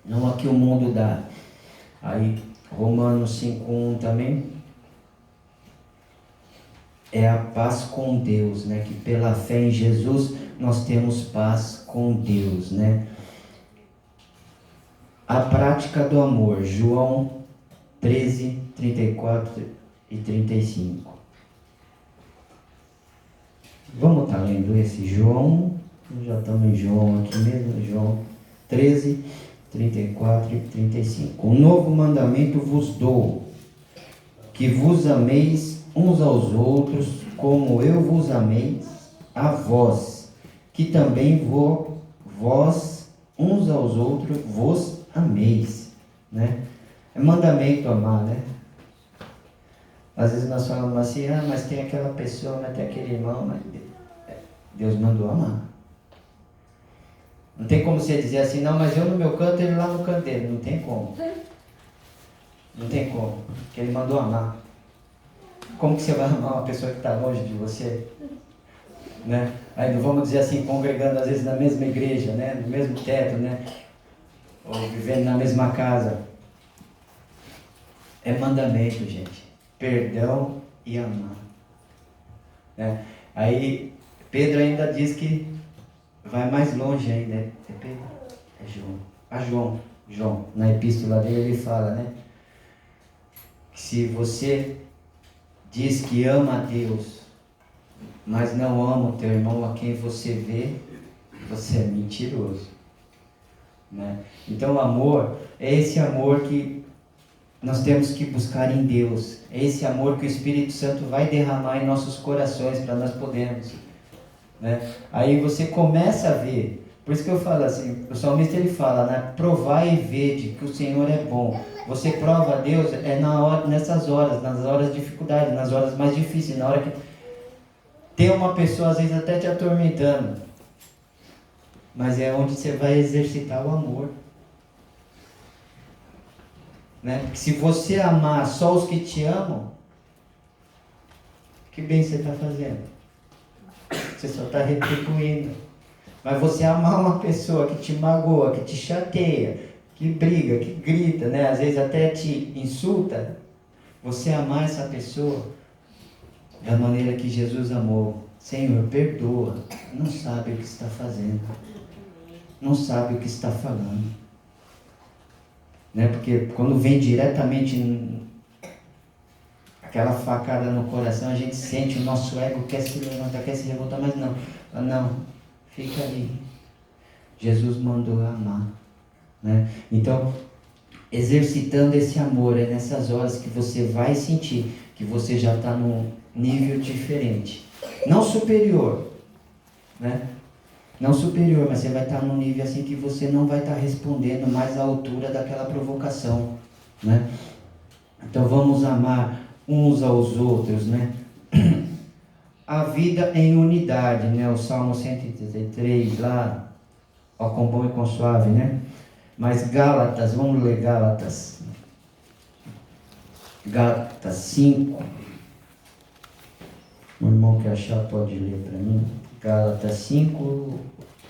Não a que o mundo dá. Aí Romanos 5:1 também é a paz com Deus, né? Que pela fé em Jesus nós temos paz com Deus, né? A prática do amor, João 13, 34 e 35. Vamos estar lendo esse João, já estamos em João aqui mesmo, João 13, 34 e 35. Um novo mandamento vos dou, que vos ameis uns aos outros, como eu vos amei a vós, que também vós uns aos outros vos ameis, né? É mandamento amar, né? Às vezes nós falamos assim, mas tem aquela pessoa, mas tem aquele irmão, mas Deus mandou amar. Não tem como você dizer assim, não, mas eu no meu canto, ele lá no canto dele. Não tem como. Não tem como, porque ele mandou amar. Como que você vai amar uma pessoa que está longe de você? Né? Aí não vamos dizer assim, congregando às vezes na mesma igreja, né? No mesmo teto, né? Ou vivendo na mesma casa. É mandamento, gente. Perdão e amar. Né? Aí Pedro ainda diz que vai mais longe ainda. É Pedro? É João. João, na epístola dele ele fala, né? Que se você diz que ama a Deus, mas não ama o teu irmão a quem você vê, você é mentiroso. Né? Então o amor é esse amor que nós temos que buscar em Deus. É esse amor que o Espírito Santo vai derramar em nossos corações para nós podermos. Né? Aí você começa a ver. Por isso que eu falo assim, o salmista ele fala, né? Provai e vede que o Senhor é bom. Você prova a Deus nessas horas, nas horas de dificuldade, nas horas mais difíceis, na hora que tem uma pessoa às vezes até te atormentando. Mas é onde você vai exercitar o amor. Né? Porque se você amar só os que te amam, que bem você está fazendo? Você só está retribuindo. Mas você amar uma pessoa que te magoa, que te chateia, que briga, que grita, né? Às vezes até te insulta, você amar essa pessoa da maneira que Jesus amou. Senhor, perdoa. Não sabe o que está fazendo. Não sabe o que está falando. Né? Porque quando vem diretamente aquela facada no coração, a gente sente, o nosso ego quer se levantar, quer se revoltar, mas não, fica ali. Jesus mandou amar. Né? Então, exercitando esse amor, é nessas horas que você vai sentir que você já está num nível diferente. Não superior, né? Não superior, mas você vai estar num nível assim que você não vai estar respondendo mais à altura daquela provocação, né? Então vamos amar uns aos outros, né? A vida em unidade, né? O Salmo 133 lá, ó, com bom e com suave, né? Mas Gálatas, vamos ler Gálatas 5. O irmão que achar pode ler para mim. Gálatas 5,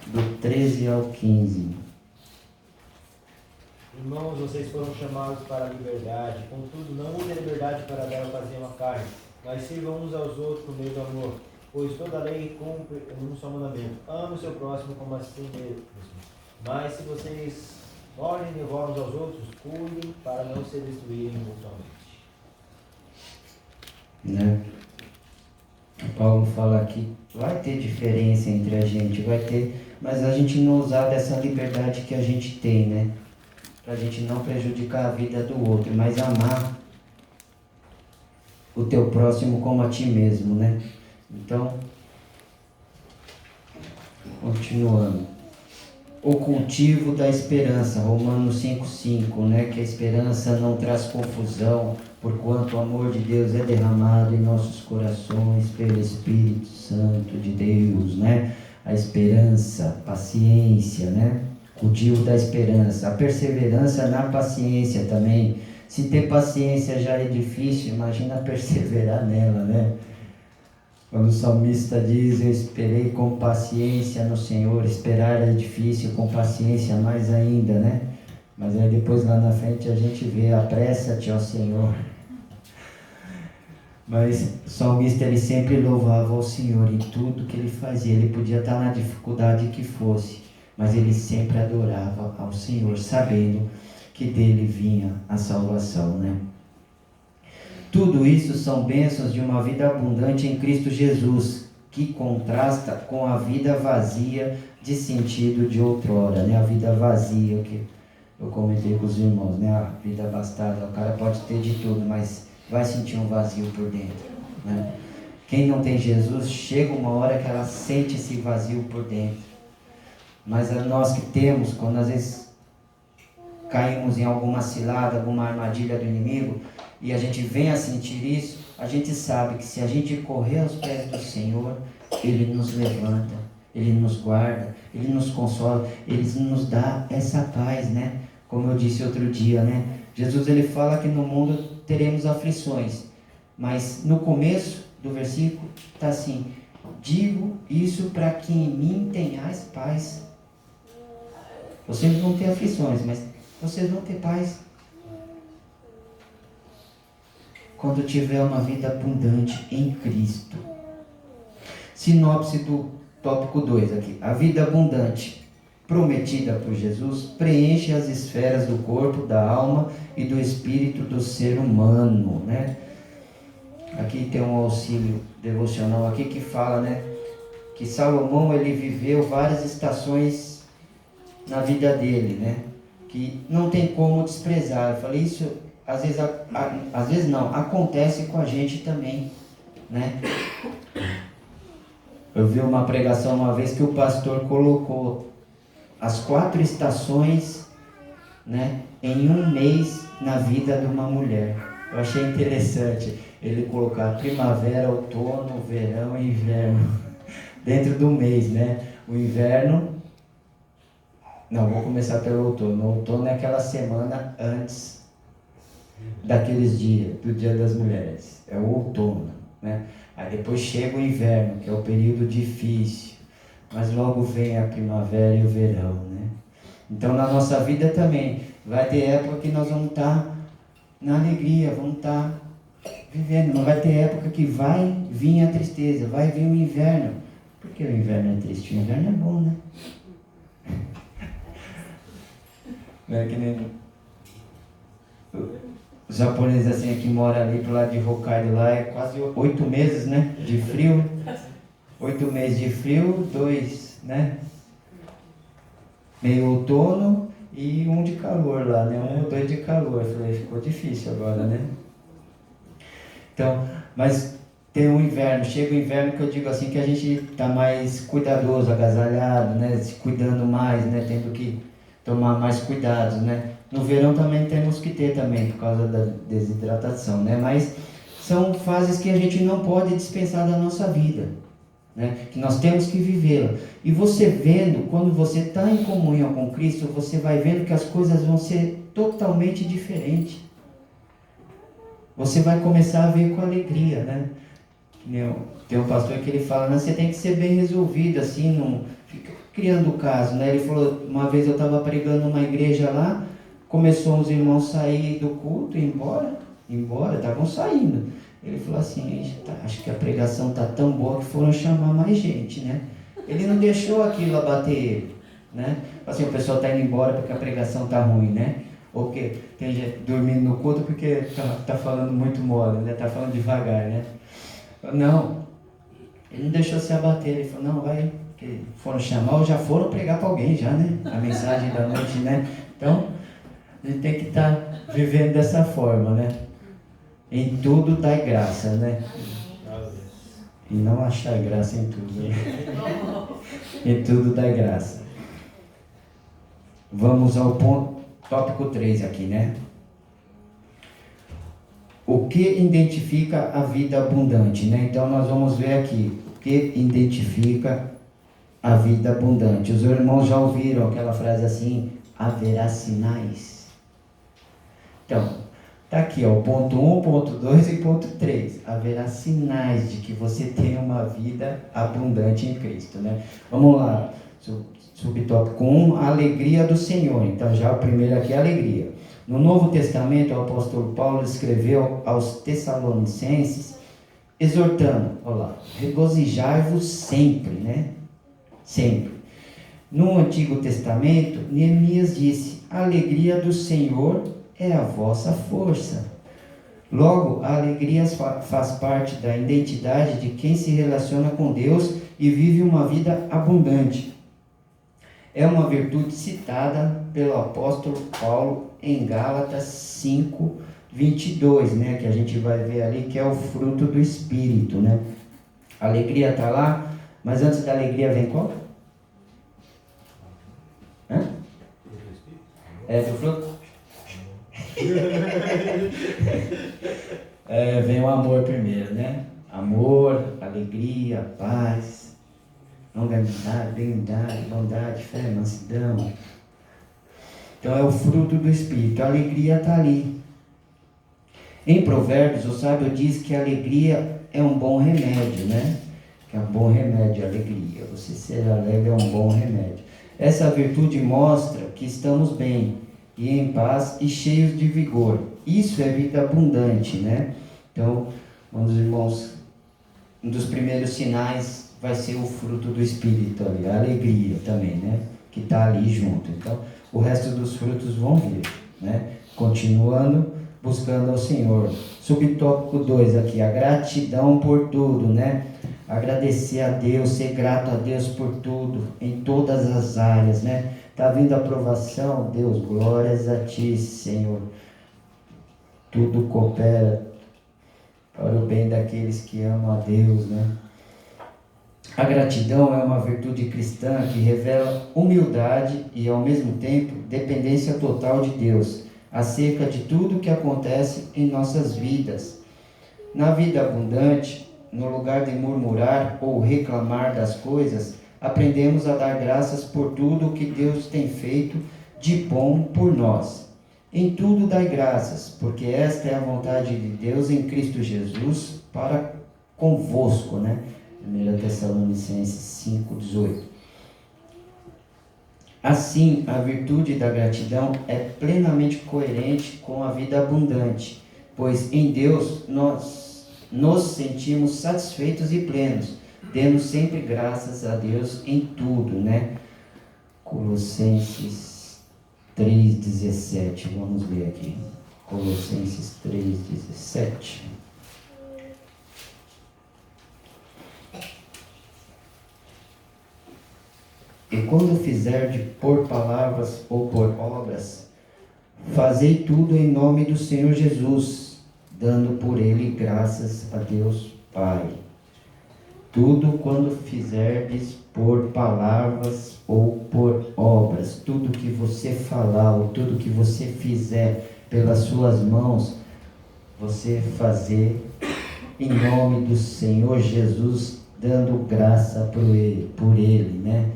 do 13 ao 15. Irmãos, vocês foram chamados para a liberdade, contudo, não usem a liberdade para dar ocasião à carne, mas sirvam uns aos outros por meio do amor, pois toda a lei cumpre um só mandamento: ame o seu próximo como a si mesmo. Mas se vocês olhem e devoram uns aos outros, cuidem para não se destruírem mutuamente. Né? Paulo fala que vai ter diferença entre a gente, vai ter, mas a gente não usar dessa liberdade que a gente tem, né? Para a gente não prejudicar a vida do outro, mas amar o teu próximo como a ti mesmo, né? Então, continuando. O cultivo da esperança, Romanos 5,5, né? Que a esperança não traz confusão, porquanto o amor de Deus é derramado em nossos corações pelo Espírito Santo de Deus, né? A esperança, paciência, né? Cultivo da esperança, a perseverança na paciência também. Se ter paciência já é difícil, imagina perseverar nela, né? Quando o salmista diz, eu esperei com paciência no Senhor, esperar é difícil, com paciência mais ainda, né? Mas aí depois lá na frente a gente vê, apressa-te, ó Senhor. Mas o salmista ele sempre louvava ao Senhor em tudo que ele fazia. Ele podia estar na dificuldade que fosse, mas ele sempre adorava ao Senhor, sabendo que dele vinha a salvação, né? Tudo isso são bênçãos de uma vida abundante em Cristo Jesus, que contrasta com a vida vazia de sentido de outrora, né? A vida vazia que eu comentei com os irmãos, né? A vida abastada, o cara pode ter de tudo, mas vai sentir um vazio por dentro, né? Quem não tem Jesus, chega uma hora que ela sente esse vazio por dentro. Mas nós que temos, quando às vezes caímos em alguma cilada, alguma armadilha do inimigo, e a gente vem a sentir isso, a gente sabe que se a gente correr aos pés do Senhor, Ele nos levanta, Ele nos guarda, Ele nos consola, Ele nos dá essa paz, né? Como eu disse outro dia, né? Jesus ele fala que no mundo teremos aflições, Mas no começo do versículo está assim: digo isso para que em mim tenhais paz. Vocês vão ter aflições, mas vocês vão ter paz. Quando tiver uma vida abundante em Cristo. Sinopse do tópico 2 aqui. A vida abundante prometida por Jesus preenche as esferas do corpo, da alma e do espírito do ser humano, né? Aqui tem um auxílio devocional aqui que fala, né, que Salomão ele viveu várias estações na vida dele, né? Que não tem como desprezar. Eu falei isso, às vezes não, acontece com a gente também, né? Eu vi uma pregação uma vez que o pastor colocou as 4 estações, né, em um mês na vida de uma mulher. Eu achei interessante ele colocar primavera, outono, verão e inverno dentro do mês, né? O inverno, não, vou começar pelo outono. O outono é aquela semana antes daqueles dias, do Dia das Mulheres, é o outono, né? Aí depois chega o inverno, que é o período difícil, mas logo vem a primavera e o verão, né? Então na nossa vida também vai ter época que nós vamos estar na alegria, vamos estar vivendo, mas vai ter época que vai vir a tristeza, vai vir o inverno. Por que o inverno é triste? O inverno é bom, né? Não é que nem os japoneses assim que moram ali pro lado de Hokkaido lá, é quase 8 meses, né, de frio. 8 meses de frio, 2, né, meio outono e 1 de calor lá, né, 1 ou 2 de calor. Eu falei, ficou difícil agora, né. Então, mas tem o inverno, chega o inverno que eu digo assim, que a gente tá mais cuidadoso, agasalhado, né, se cuidando mais, né, tendo que tomar mais cuidados, né. No verão também temos que ter também, por causa da desidratação, né? Mas são fases que a gente não pode dispensar da nossa vida, né? Que nós temos que vivê-la. E você vendo, quando você está em comunhão com Cristo, você vai vendo que as coisas vão ser totalmente diferentes. Você vai começar a ver com alegria, né? Tem um pastor que ele fala, né? Você tem que ser bem resolvido, assim, não fica criando o caso, né? Ele falou, uma vez eu estava pregando numa igreja lá, começou os irmãos a sair do culto e ir embora, estavam saindo. Ele falou assim, acho que a pregação está tão boa que foram chamar mais gente, né? Ele não deixou aquilo abater ele, né? Assim, o pessoal está indo embora porque a pregação está ruim, né? Ou que tem gente dormindo no culto porque tá falando muito mole, né? Está falando devagar, né? Não, ele não deixou se abater, ele falou, não, vai, que foram chamar ou já foram pregar para alguém já, né? A mensagem da noite, né? Então, a gente tem que estar vivendo dessa forma, né? Em tudo dai graça, né? E não achar graça em tudo, né? Em tudo dai graça. Vamos ao ponto, tópico 3 aqui, né? O que identifica a vida abundante, né? Então nós vamos ver aqui o que identifica a vida abundante. Os irmãos já ouviram aquela frase assim, haverá sinais. Então, está aqui, ó, ponto 1, ponto 2 e ponto 3. Haverá sinais de que você tem uma vida abundante em Cristo, né? Vamos lá, subtópico 1, a alegria do Senhor. Então, já o primeiro aqui é a alegria. No Novo Testamento, o apóstolo Paulo escreveu aos Tessalonicenses, exortando, olha lá, regozijai-vos sempre, né? Sempre. No Antigo Testamento, Neemias disse, a alegria do Senhor é a vossa força. Logo, a alegria faz parte da identidade de quem se relaciona com Deus e vive uma vida abundante. É uma virtude citada pelo apóstolo Paulo em Gálatas 5, 22, né? Que a gente vai ver ali, que é o fruto do Espírito, né? A alegria está lá, mas antes da alegria vem qual? É do fruto? Vem o amor primeiro, né? Amor, alegria, paz, longanimidade, benignidade, bondade, fé, mansidão. Então é o fruto do Espírito. A alegria está ali. Em Provérbios, o sábio diz que a alegria é um bom remédio, né? Que é um bom remédio, a alegria. Você ser alegre é um bom remédio. Essa virtude mostra que estamos bem e em paz e cheios de vigor. Isso é vida abundante, né? Então, meus irmãos, um dos primeiros sinais vai ser o fruto do Espírito ali, a alegria também, né? Que está ali junto. Então, o resto dos frutos vão vir, né? Continuando, buscando ao Senhor. Subtópico 2 aqui, a gratidão por tudo, né? Agradecer a Deus, ser grato a Deus por tudo, em todas as áreas, né? Está vindo a aprovação, Deus, glórias a Ti, Senhor. Tudo coopera para o bem daqueles que amam a Deus, né? A gratidão é uma virtude cristã que revela humildade e, ao mesmo tempo, dependência total de Deus, acerca de tudo que acontece em nossas vidas. Na vida abundante, no lugar de murmurar ou reclamar das coisas, aprendemos a dar graças por tudo que Deus tem feito de bom por nós. Em tudo dai graças, porque esta é a vontade de Deus em Cristo Jesus para convosco, né? 1 Tessalonicenses 5:18. Assim, a virtude da gratidão é plenamente coerente com a vida abundante, pois em Deus nós nos sentimos satisfeitos e plenos, dando sempre graças a Deus em tudo, né? Colossenses 3:17, vamos ler aqui. Colossenses 3:17. E quando fizerdes por palavras ou por obras, fazei tudo em nome do Senhor Jesus, dando por ele graças a Deus Pai. Tudo quando fizerdes por palavras ou por obras, tudo que você falar ou tudo que você fizer pelas suas mãos, você fazer em nome do Senhor Jesus, dando graça por ele, né?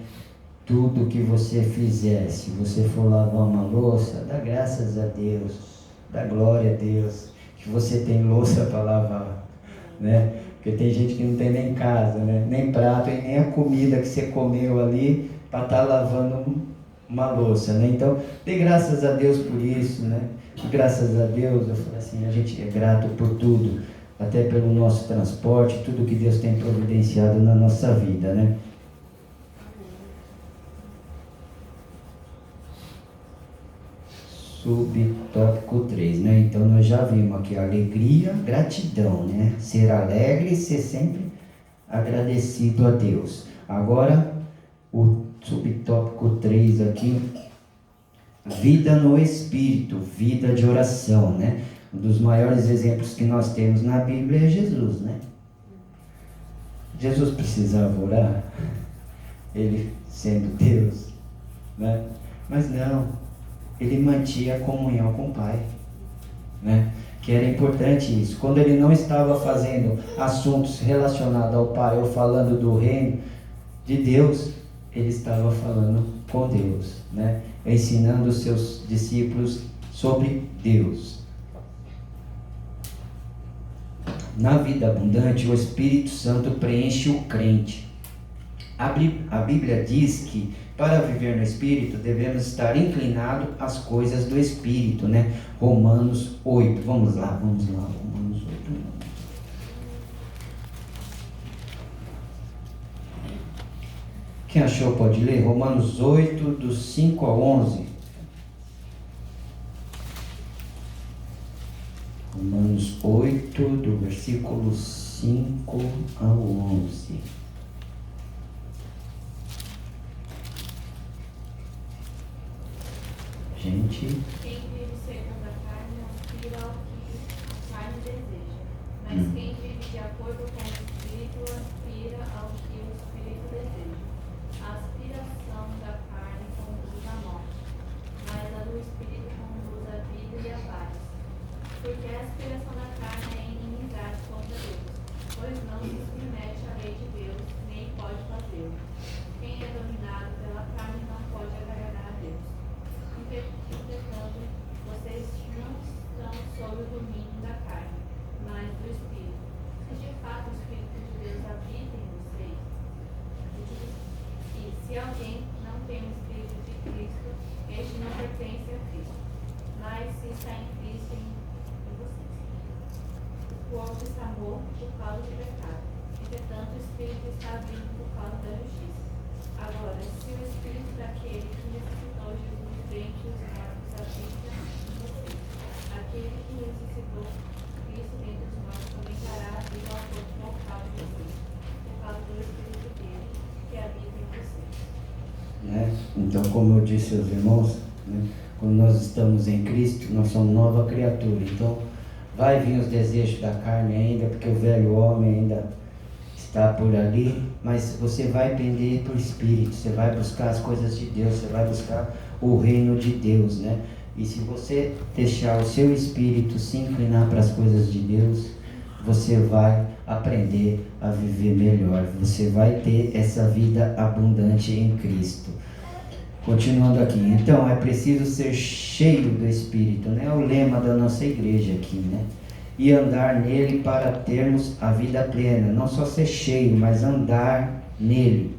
Tudo que você fizer, se você for lavar uma louça, dá graças a Deus, dá glória a Deus, que você tem louça para lavar, né? Porque tem gente que não tem nem casa, né? Nem prato e nem a comida que você comeu ali para estar lavando uma louça, né? Então, dê graças a Deus por isso, né? E graças a Deus, eu falo assim, a gente é grato por tudo, até pelo nosso transporte, tudo que Deus tem providenciado na nossa vida, né? Subtópico 3, né? Então nós já vimos aqui alegria, gratidão, né? Ser alegre e ser sempre agradecido a Deus. Agora, o subtópico 3 aqui, vida no Espírito, vida de oração, né? Um dos maiores exemplos que nós temos na Bíblia é Jesus, né? Jesus precisava orar, ele sendo Deus, né? Mas não. Ele mantinha a comunhão com o Pai, né? Que era importante isso. Quando ele não estava fazendo assuntos relacionados ao Pai ou falando do reino de Deus, ele estava falando com Deus, né? Ensinando os seus discípulos sobre Deus. Na vida abundante, o Espírito Santo preenche o crente. A Bíblia diz que para viver no Espírito, devemos estar inclinados às coisas do Espírito, né? Romanos 8. Vamos lá. Romanos 8. Quem achou pode ler? Romanos 8, do 5 ao 11. Romanos 8, do versículo 5 ao 11. Gente. Quem vive segundo a carne aspira ao que a carne deseja, mas quem vive de acordo com o Espírito aspira ao que o Espírito deseja. A aspiração da carne conduz à morte, mas a do Espírito conduz à vida e à paz. Porque a aspiração da carne é inimizade contra Deus, pois não se submete à lei de Deus, nem pode fazê-lo. Quem é dominado pela carne não pode agradar a Deus. Entretanto, vocês não estão sob o domínio da carne, pertence a Cristo. Mas se está em Cristo, em vocês. O corpo está morto por causa do pecado. Entretanto, o Espírito está vivo por causa da justiça. Agora, se o Espírito daquele que ressuscitou Jesus dentre os mortos habita em vocês, aquele que ressuscitou Cristo dentre os mortos também dará vida ao corpo mortal de vocês, por causa do Espírito dele que habita em vocês. Né? Então, como eu disse aos irmãos, né? Quando nós estamos em Cristo, nós somos nova criatura. Então, vai vir os desejos da carne ainda, porque o velho homem ainda está por ali, mas você vai pender por Espírito, você vai buscar as coisas de Deus, você vai buscar o reino de Deus, né? E se você deixar o seu espírito se inclinar para as coisas de Deus, você vai aprender a viver melhor, você vai ter essa vida abundante em Cristo. Continuando aqui, então é preciso ser cheio do Espírito, né? É o lema da nossa igreja aqui, né? E andar nele para termos a vida plena, não só ser cheio, mas andar nele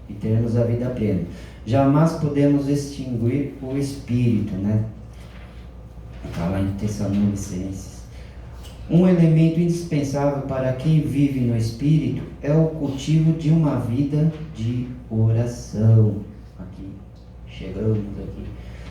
e termos a vida plena. Jamais podemos extinguir o Espírito, né? Está lá em Tessalonicenses. Um elemento indispensável para quem vive no Espírito é o cultivo de uma vida de oração. Aqui, chegamos aqui.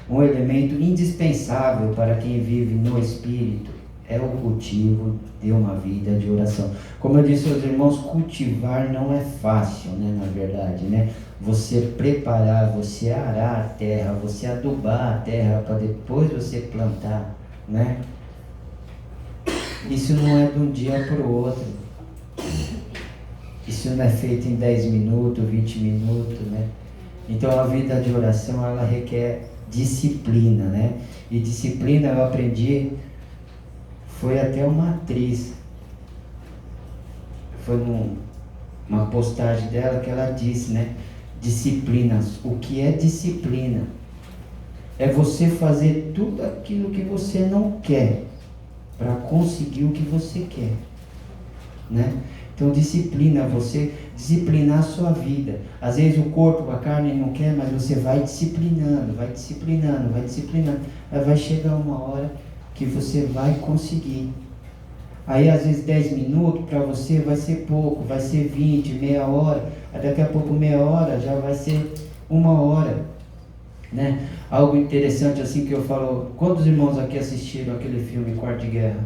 Um elemento indispensável para quem vive no Espírito é o cultivo de uma vida de oração. Como eu disse aos irmãos, cultivar não é fácil, né? Na verdade, né? Você preparar, você arar a terra, você adubar a terra para depois você plantar, né? Isso não é de um dia para o outro. Isso não é feito em 10 minutos, 20 minutos, né? Então a vida de oração, ela requer disciplina, né? E disciplina eu aprendi, foi até uma atriz, foi uma postagem dela que ela disse, né? Disciplinas. O que é disciplina? É você fazer tudo aquilo que você não quer para conseguir o que você quer, né? Então disciplina é você disciplinar a sua vida. Às vezes o corpo, a carne não quer, mas você vai disciplinando, vai disciplinando, vai disciplinando. Aí vai chegar uma hora que você vai conseguir. Aí às vezes 10 minutos para você vai ser pouco, vai ser 20, meia hora. Aí daqui a pouco meia hora já vai ser 1 hora, né? Algo interessante assim que eu falo, quantos irmãos aqui assistiram aquele filme Quarto de Guerra?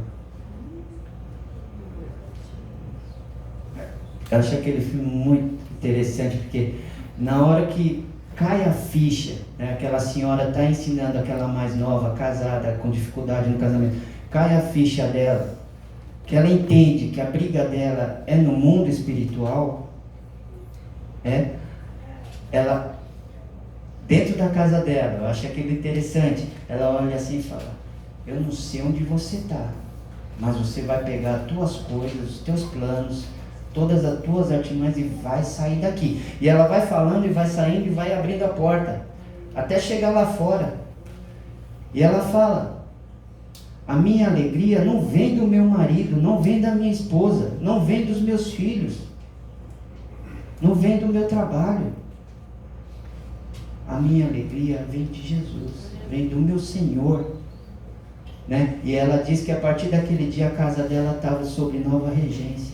Eu acho aquele filme muito interessante, porque na hora que cai a ficha, né, aquela senhora está ensinando aquela mais nova, casada, com dificuldade no casamento, cai a ficha dela, que ela entende que a briga dela é no mundo espiritual, ela, dentro da casa dela, eu acho aquilo interessante, ela olha assim e fala, eu não sei onde você está, mas você vai pegar as tuas coisas, os teus planos, todas as tuas artimanhas e vai sair daqui. E ela vai falando e vai saindo e vai abrindo a porta, até chegar lá fora. E ela fala, a minha alegria não vem do meu marido, não vem da minha esposa, não vem dos meus filhos, não vem do meu trabalho. A minha alegria vem de Jesus, vem do meu Senhor, né? E ela diz que a partir daquele dia a casa dela estava sob nova regência,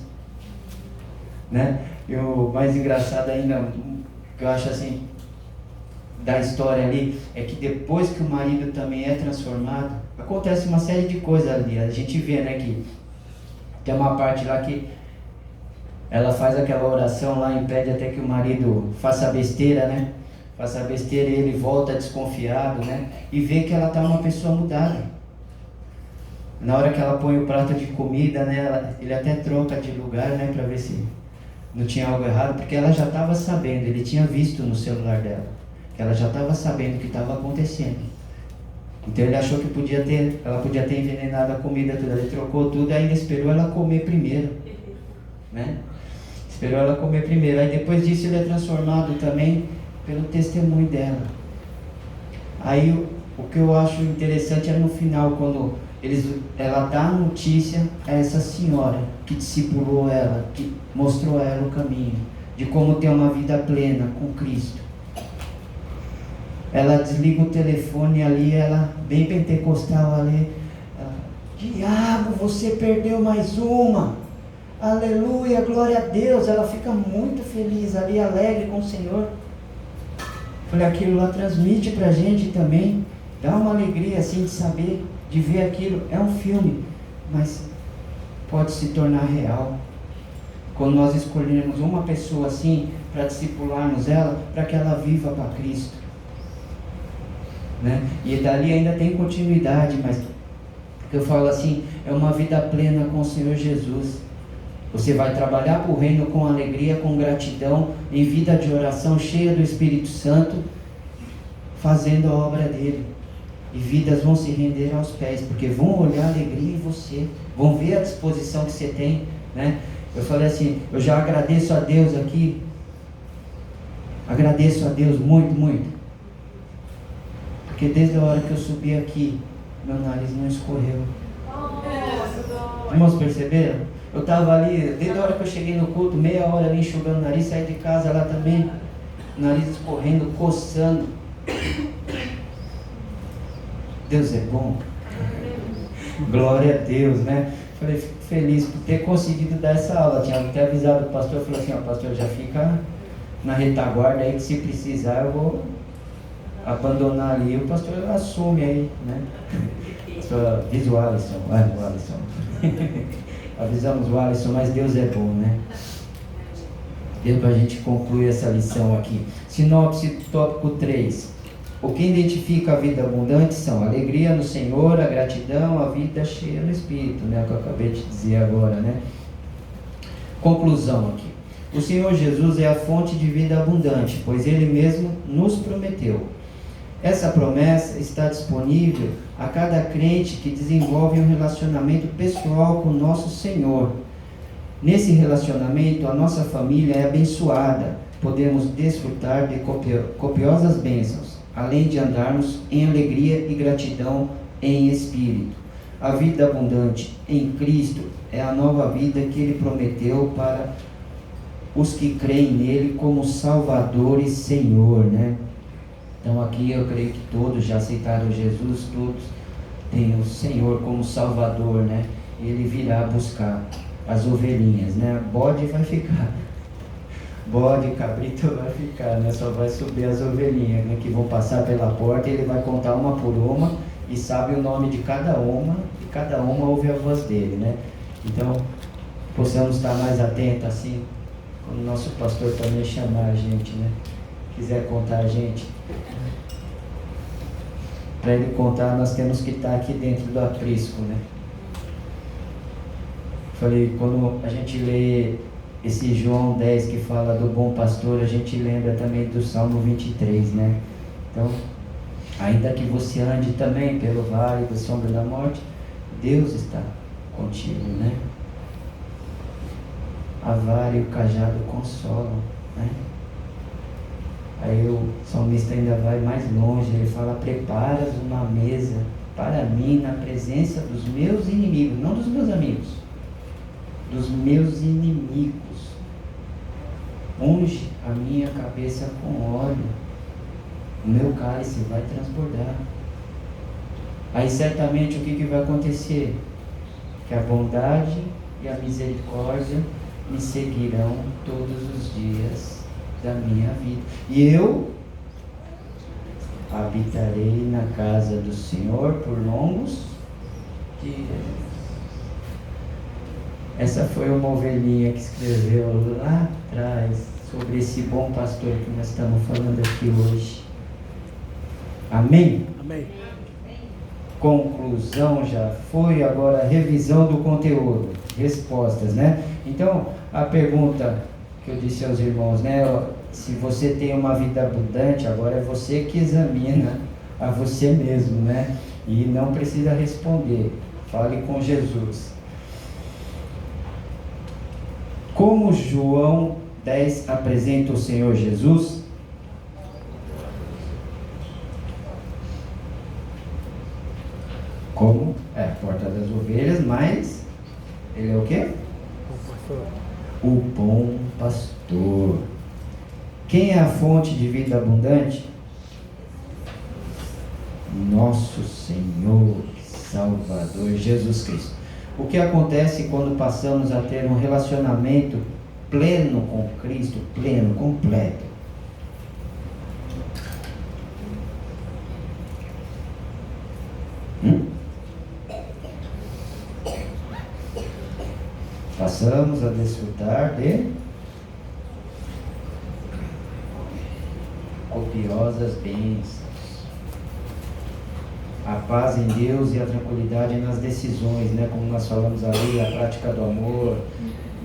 né? E o mais engraçado ainda, que eu acho assim, da história ali, é que depois que o marido também é transformado, acontece uma série de coisas ali. A gente vê, né, que tem uma parte lá que ela faz aquela oração lá, impede até que o marido faça besteira, né? Faça besteira e ele volta desconfiado, né? E vê que ela está uma pessoa mudada. Na hora que ela põe o prato de comida, né, ele até troca de lugar, né, para ver se não tinha algo errado, porque ela já estava sabendo, ele tinha visto no celular dela, que ela já estava sabendo o que estava acontecendo. Então ele achou que ela podia ter envenenado a comida toda, ele trocou tudo, ainda esperou ela comer primeiro, né? Esperou ela comer primeiro, aí depois disso ele é transformado também pelo testemunho dela. Aí o que eu acho interessante é no final, quando ela dá a notícia a essa senhora que discipulou ela, que mostrou a ela o caminho de como ter uma vida plena com Cristo. ela desliga o telefone ali, ela bem pentecostal ali, ela, diabo, você perdeu mais uma, aleluia, glória a Deus. Ela fica muito feliz ali, alegre com o Senhor. Falei, aquilo lá transmite pra gente também, dá uma alegria assim de saber, de ver aquilo. É um filme, mas pode se tornar real quando nós escolhermos uma pessoa assim para discipularmos ela, para que ela viva para Cristo, né? E dali ainda tem continuidade, mas eu falo assim, é uma vida plena com o Senhor Jesus. Você vai trabalhar para o reino com alegria, com gratidão, em vida de oração cheia do Espírito Santo, fazendo a obra dele. E vidas vão se render aos pés, porque vão olhar a alegria em você, vão ver a disposição que você tem, né? Eu falei assim, eu já agradeço a Deus aqui, agradeço a Deus muito, muito, porque desde a hora que eu subi aqui, meu nariz não escorreu. Irmãos, perceberam? Eu estava ali, desde a hora que eu cheguei no culto, meia hora ali enxugando o nariz, saí de casa lá também, nariz escorrendo, coçando. Deus é bom. Glória a Deus, né? Falei, fico feliz por ter conseguido dar essa aula. Tinha até avisado o pastor, falou assim, ó, pastor, já fica na retaguarda aí, que se precisar eu vou abandonar ali. O pastor assume aí, né? Diz o Alisson, o Alisson. Avisamos o Alisson, mas Deus é bom, né? Deu para a gente concluir essa lição aqui. Sinopse, tópico 3. O que identifica a vida abundante são a alegria no Senhor, a gratidão, a vida cheia no Espírito, né? Que eu acabei de dizer agora, né? Conclusão aqui. O Senhor Jesus é a fonte de vida abundante, pois Ele mesmo nos prometeu. Essa promessa está disponível a cada crente que desenvolve um relacionamento pessoal com o nosso Senhor. Nesse relacionamento, a nossa família é abençoada. Podemos desfrutar de copiosas bênçãos, além de andarmos em alegria e gratidão em espírito. A vida abundante em Cristo é a nova vida que Ele prometeu para os que creem nele como Salvador e Senhor, né? Então aqui eu creio que todos já aceitaram Jesus, todos têm o Senhor como Salvador, né? Ele virá buscar as ovelhinhas, né? Bode vai ficar, bode, cabrito vai ficar, né? Só vai subir as ovelhinhas, né? Que vão passar pela porta, ele vai contar uma por uma e sabe o nome de cada uma, e cada uma ouve a voz dele, né? Então, possamos estar mais atentos assim, quando o nosso pastor também chamar a gente, né? Quiser contar a gente, para ele contar, nós temos que estar aqui dentro do aprisco, né? Falei, quando a gente lê esse João 10 que fala do bom pastor, a gente lembra também do Salmo 23, né? Então, ainda que você ande também pelo vale da sombra da morte, Deus está contigo, né? A vara e o cajado consolam, né? Aí o salmista ainda vai mais longe, ele fala, preparas uma mesa para mim na presença dos meus inimigos, não dos meus amigos, dos meus inimigos. Unge a minha cabeça com óleo, o meu cálice vai transbordar. Aí certamente o que vai acontecer? Que a bondade e a misericórdia me seguirão todos os dias da minha vida, e eu habitarei na casa do Senhor por longos dias. Essa foi uma ovelhinha que escreveu lá atrás sobre esse bom pastor que nós estamos falando aqui hoje. Amém? Amém. Conclusão já foi, agora revisão do conteúdo, respostas, né? Então, a pergunta que eu disse aos irmãos, né? Se você tem uma vida abundante, agora é você que examina a você mesmo, né? E não precisa responder, fale com Jesus. Como João 10 apresenta o Senhor Jesus? Como? É a porta das ovelhas, mas ele é o quê? Bom pastor. O bom pastor. Quem é a fonte de vida abundante? nosso Senhor e Salvador Jesus Cristo. O que acontece quando passamos a ter um relacionamento pleno com Cristo, pleno, completo? Passamos a desfrutar de copiosas bênçãos, a paz em Deus e a tranquilidade nas decisões, né? Como nós falamos ali, a prática do amor,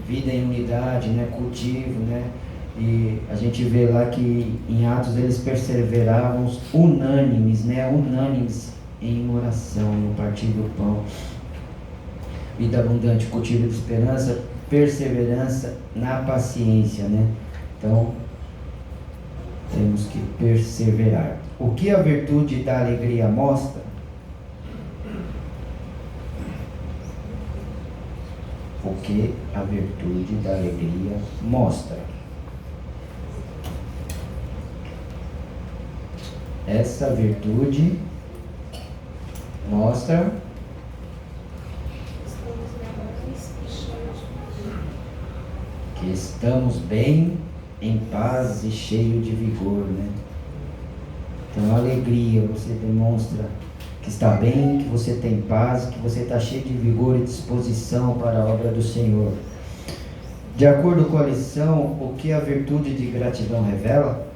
vida em unidade, né? Cultivo, né? E a gente vê lá que em Atos eles perseveravam unânimes, né? Unânimes em oração, no partir do pão. Vida abundante, cultivo de esperança, perseverança na paciência, né? Então, temos que perseverar. O que a virtude da alegria mostra? O que a virtude da alegria mostra? Essa virtude mostra que estamos bem, em paz e cheio de vigor, né? Então, a alegria, você demonstra que está bem, que você tem paz, que você está cheio de vigor e disposição para a obra do Senhor. De acordo com a lição, o que a virtude de gratidão revela?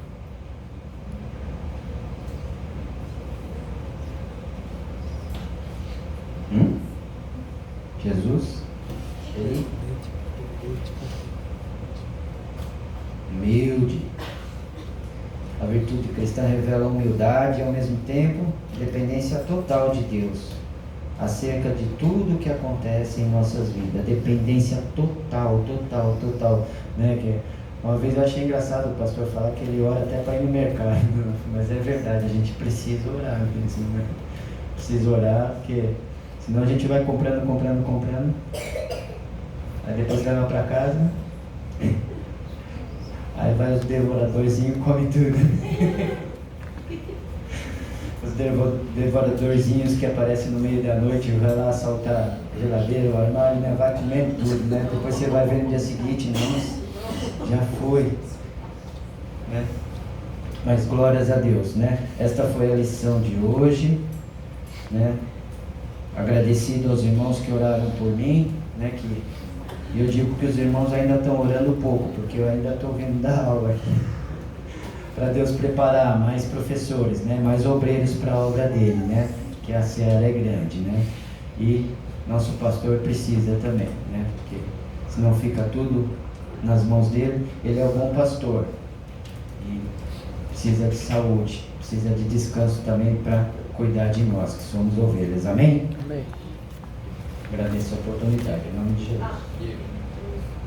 Jesus? Humilde. A virtude cristã revela humildade e ao mesmo tempo dependência total de Deus acerca de tudo que acontece em nossas vidas. Dependência total, né? Que uma vez eu achei engraçado o pastor falar que ele ora até para ir no mercado, mas é verdade, a gente precisa orar, né? Precisa orar, porque senão a gente vai comprando, aí depois leva para casa. Aí vai os devoradorzinhos e come tudo. Os devoradorzinhos que aparecem no meio da noite, vai lá assaltar a geladeira, o armário, né? Vai comendo tudo, né? Depois você vai ver no dia seguinte, nossa, já foi, né? Mas glórias a Deus, né? Esta foi a lição de hoje, né? Agradecido aos irmãos que oraram por mim, né? E eu digo que os irmãos ainda estão orando pouco, porque eu ainda estou vindo dar aula aqui. Para Deus preparar mais professores, né? Mais obreiros para a obra dele, né? Que a seara é grande, né? E nosso pastor precisa também, né? Porque senão fica tudo nas mãos dele. Ele é o bom pastor e precisa de saúde, precisa de descanso também para cuidar de nós, que somos ovelhas. Amém? Amém. Agradeço a oportunidade, em nome de Jesus.